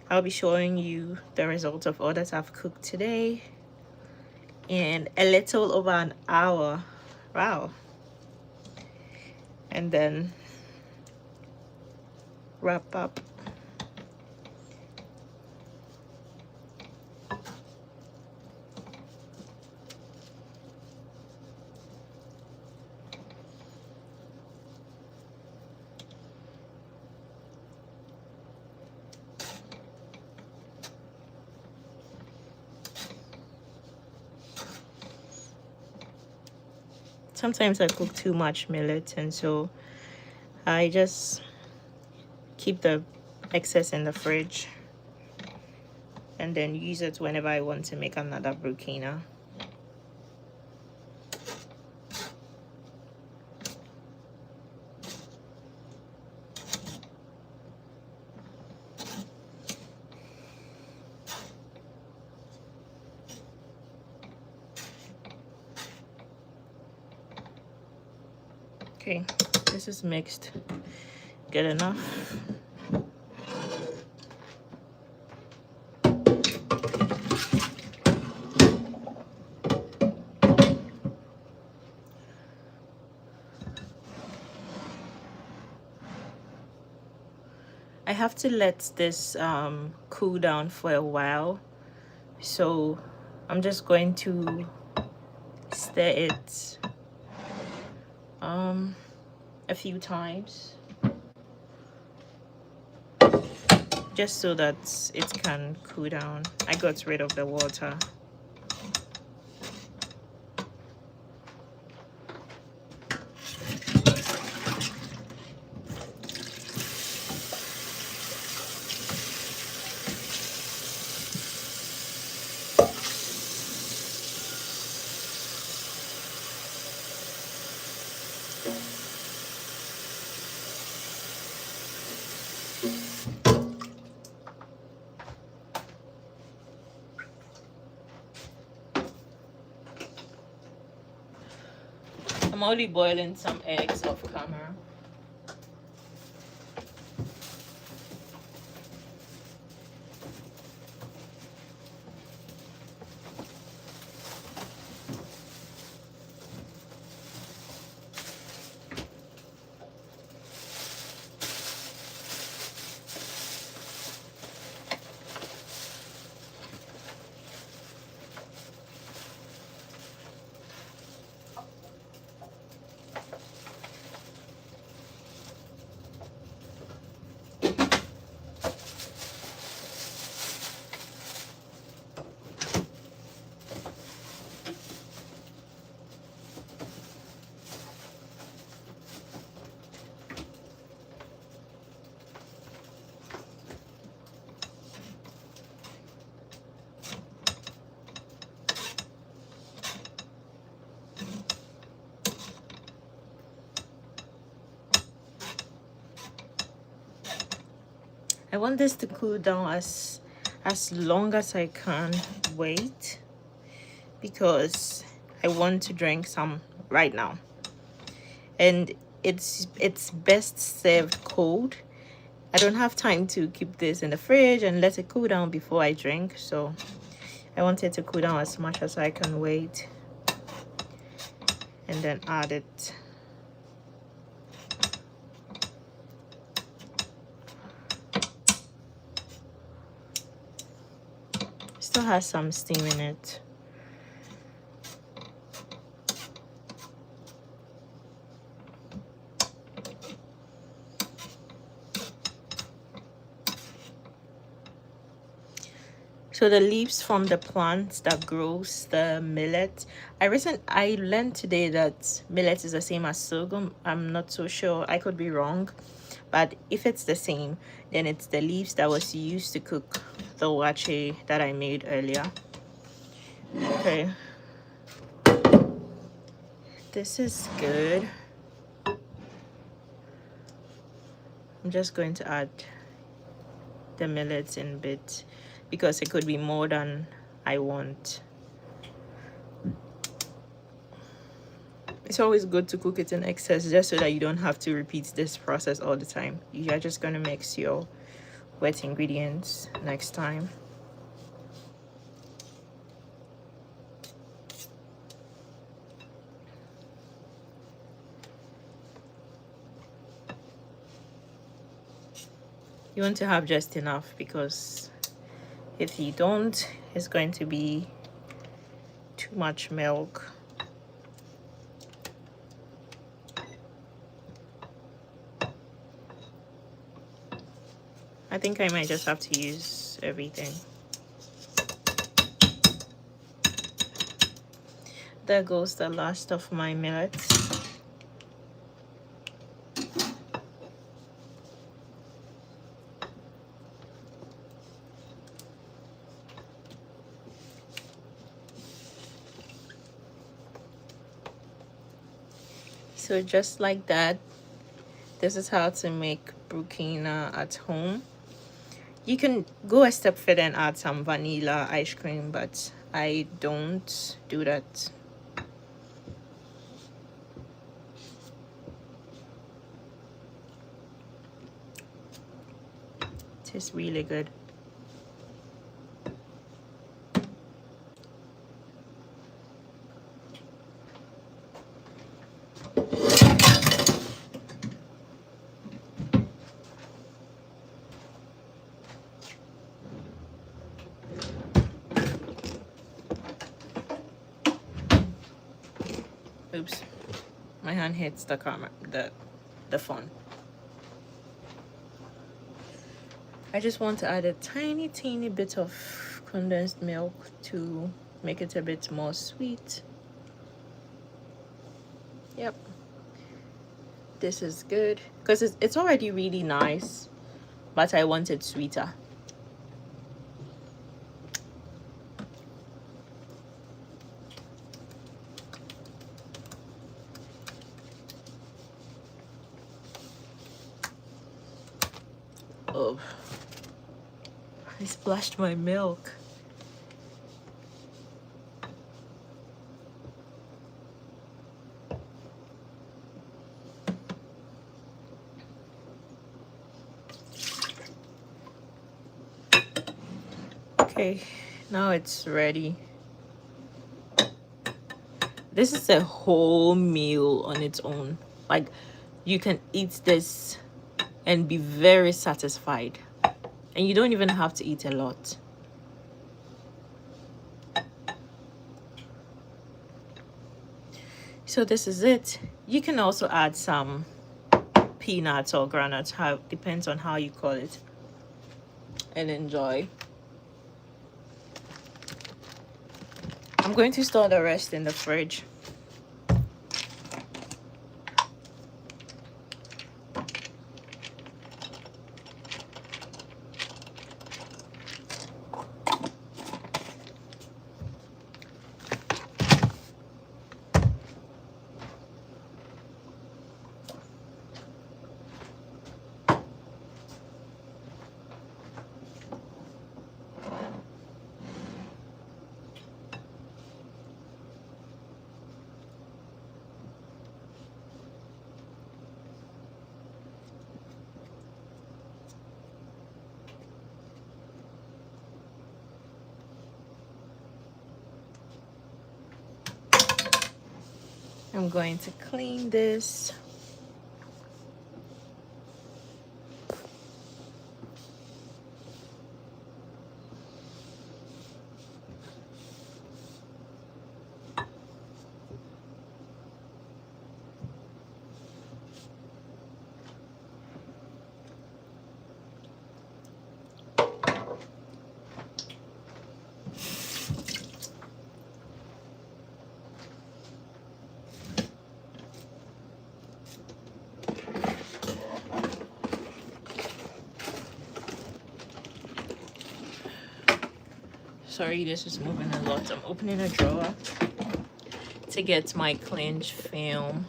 I'll be showing you the results of all that I've cooked today in a little over an hour. Wow. And then wrap up. Sometimes I cook too much millet, and so I just keep the excess in the fridge and then use it whenever I want to make another Brukina. Okay, this is mixed good enough. I have to let this cool down for a while, so I'm just going to stir it a few times just so that it can cool down. I got rid of the water. I'm only boiling some eggs off camera. I want this to cool down as long as I can wait, because I want to drink some right now. And it's best served cold. I don't have time to keep this in the fridge and let it cool down before I drink, so I want it to cool down as much as I can wait, and then add it. Still has some steam in it. So the leaves from the plant that grows the millet. I learned today that millet is the same as sorghum. I'm not so sure. I could be wrong. But if it's the same, then it's the leaves that was used to cook the waakye that I made earlier. Okay. This is good. I'm just going to add the millets in bits, because it could be more than I want. It's always good to cook it in excess, just so that you don't have to repeat this process all the time. You're just going to mix your wet ingredients next time. You want to have just enough, because if you don't, it's going to be too much milk. I think I might just have to use everything. There goes the last of my millets. So just like that, this is how to make Brukina at home. You can go a step further and add some vanilla ice cream, but I don't do that. It tastes really good. Oops, my hand hits the camera, the phone. I just want to add a tiny bit of condensed milk to make it a bit more sweet. Yep, this is good, because it's already really nice, but I want it sweeter. Oh, I splashed my milk. Okay, now it's ready. This is a whole meal on its own. Like, you can eat this and be very satisfied, and you don't even have to eat a lot. So this is it. You can also add some peanuts or granuts, how depends on how you call it, and enjoy. I'm going to store the rest in the fridge. I'm going to clean this. Sorry, this is moving a lot. I'm opening a drawer to get my clinch film.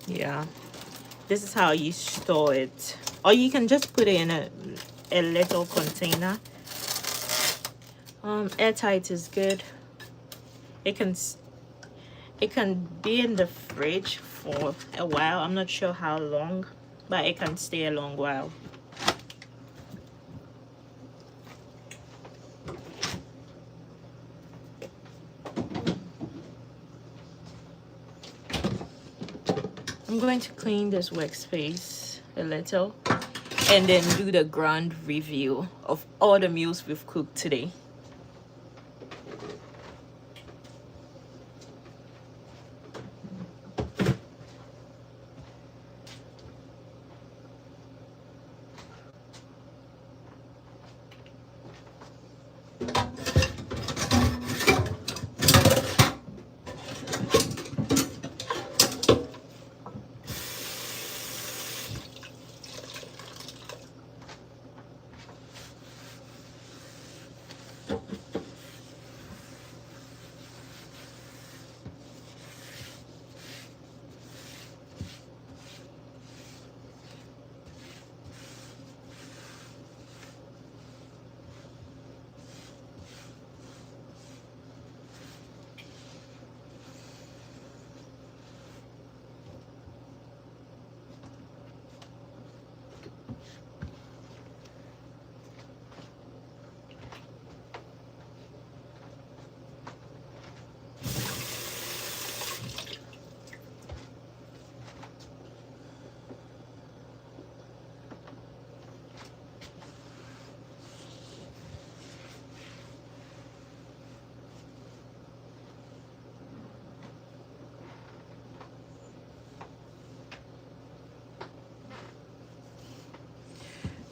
Yeah, this is how you store it, or you can just put it in a little container. Airtight is good. It can be in the fridge for a while. I'm not sure how long, but it can stay a long while. I'm going to clean this workspace a little and then do the grand review of all the meals we've cooked today.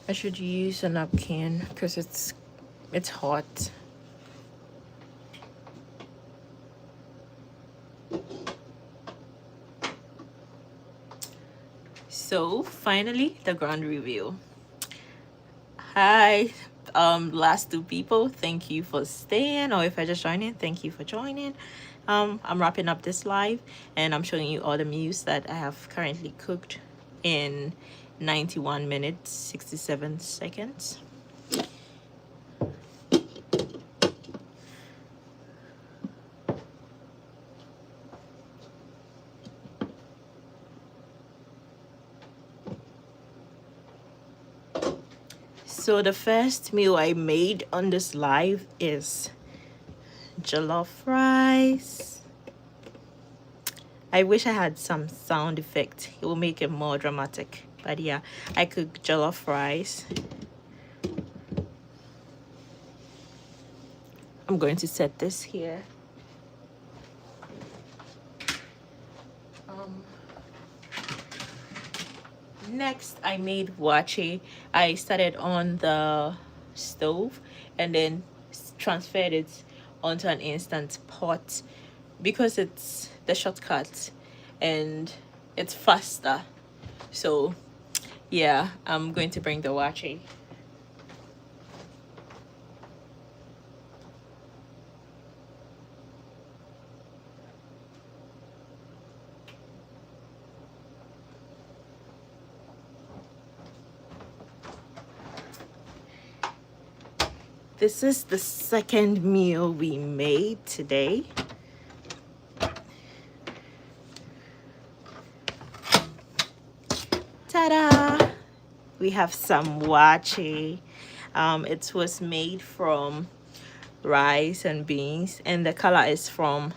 I should use a napkin because it's hot. So finally, the grand review. Hi, last two people, thank you for staying, or if you're just joining, thank you for joining. I'm wrapping up this live and I'm showing you all the meals that I have currently cooked in 91 minutes 67 seconds. So the first meal I made on this live is jollof rice. I wish I had some sound effect. It will make it more dramatic. But yeah, I cooked jollof rice. I'm going to set this here. Next, I made waakye. I started on the stove and then transferred it onto an instant pot because it's the shortcut and it's faster. So yeah, I'm going to bring the waakye. This is the second meal we made today. Ta-da! We have some waakye. It was made from rice and beans, and the color is from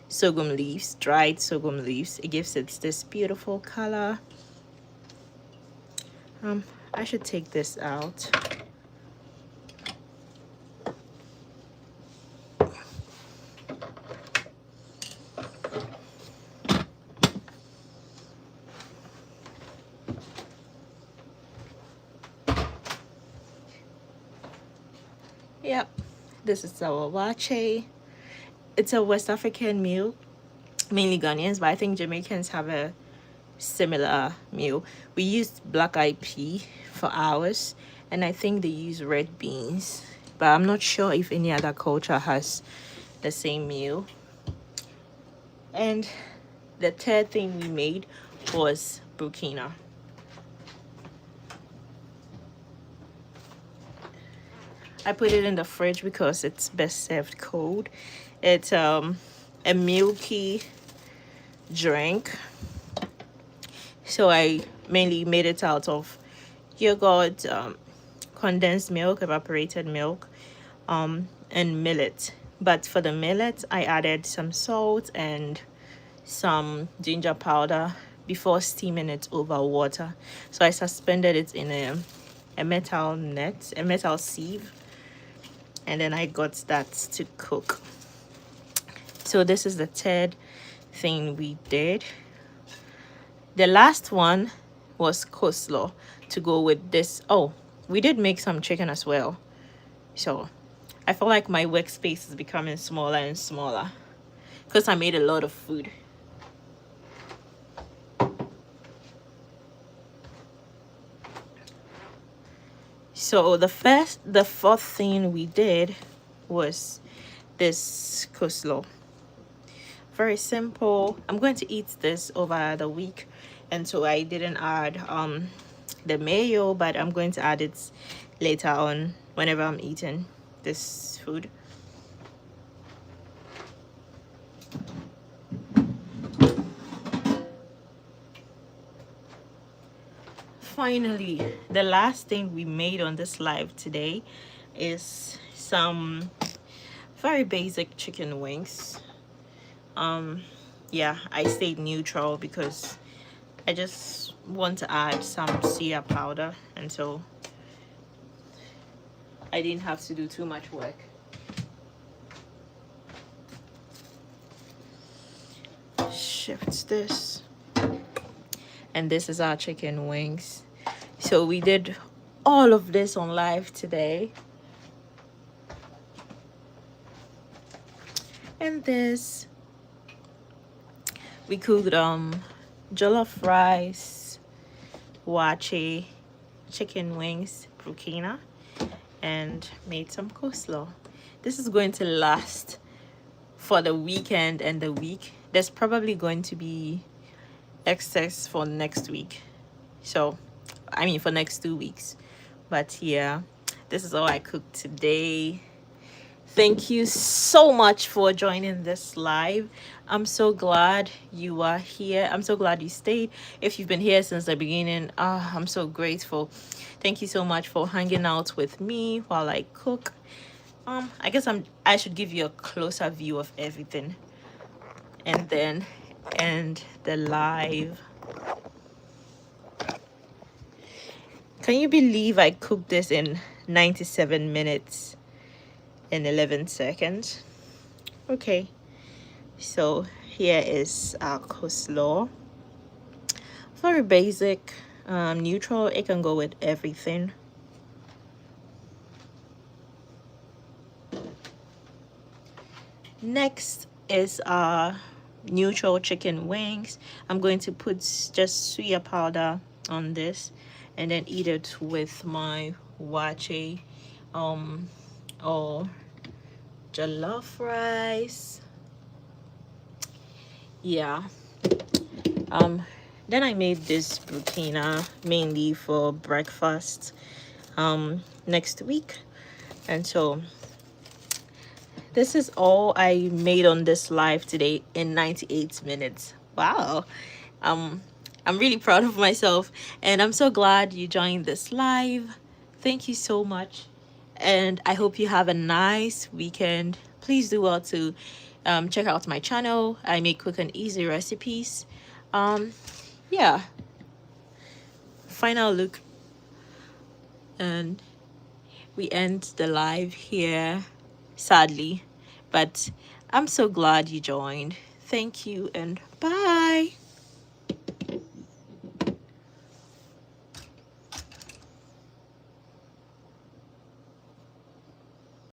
sorghum leaves, dried sorghum leaves. It gives it this beautiful color. I should take this out. Yep, this is our waakye. It's a West African meal, mainly Ghanaians, but I think Jamaicans have a similar meal. We used black eyed pea for ours, and I think they use red beans, but I'm not sure if any other culture has the same meal. And the third thing we made was Brukina. I put it in the fridge because it's best served cold. It's a milky drink. So I mainly made it out of yogurt, condensed milk, evaporated milk, and millet. But for the millet, I added some salt and some ginger powder before steaming it over water. So I suspended it in a metal net, a metal sieve, and then I got that to cook. So this is the third thing we did. The last one was coleslaw to go with this. Oh, we did make some chicken as well. So I feel like my workspace is becoming smaller and smaller because I made a lot of food. So the fourth thing we did was this coleslaw. Very simple. I'm going to eat this over the week, and so I didn't add the mayo, but I'm going to add it later on whenever I'm eating this food. Finally, the last thing we made on this live today is some very basic chicken wings. Yeah, I stayed neutral because I just want to add some soya powder, and so I didn't have to do too much work. Shift this, and this is our chicken wings. So we did all of this on live today. And this, we cooked jollof rice, waakye, chicken wings, brukina, and made some coleslaw. This is going to last for the weekend and the week. There's probably going to be excess for next week. So, I mean for next 2 weeks. But yeah, this is all I cooked today. Thank you so much for joining this live. I'm so glad you are here. I'm so glad you stayed. If you've been here since the beginning, I'm so grateful. Thank you so much for hanging out with me while I cook. I guess I should give you a closer view of everything and then end the live. Can you believe I cooked this in 97 minutes and 11 seconds? Okay, so here is our coleslaw. Very basic, neutral. It can go with everything. Next is our neutral chicken wings. I'm going to put just soya powder on this and then eat it with my waakye or jollof rice. Yeah. Then I made this brukina mainly for breakfast next week. And so this is all I made on this live today in 98 minutes. Wow. Um, I'm really proud of myself, and I'm so glad you joined this live. Thank you so much. And I hope you have a nice weekend. Please do well to check out my channel. I make quick and easy recipes. Um, yeah, final look. And we end the live here, sadly. But I'm so glad you joined. Thank you and bye.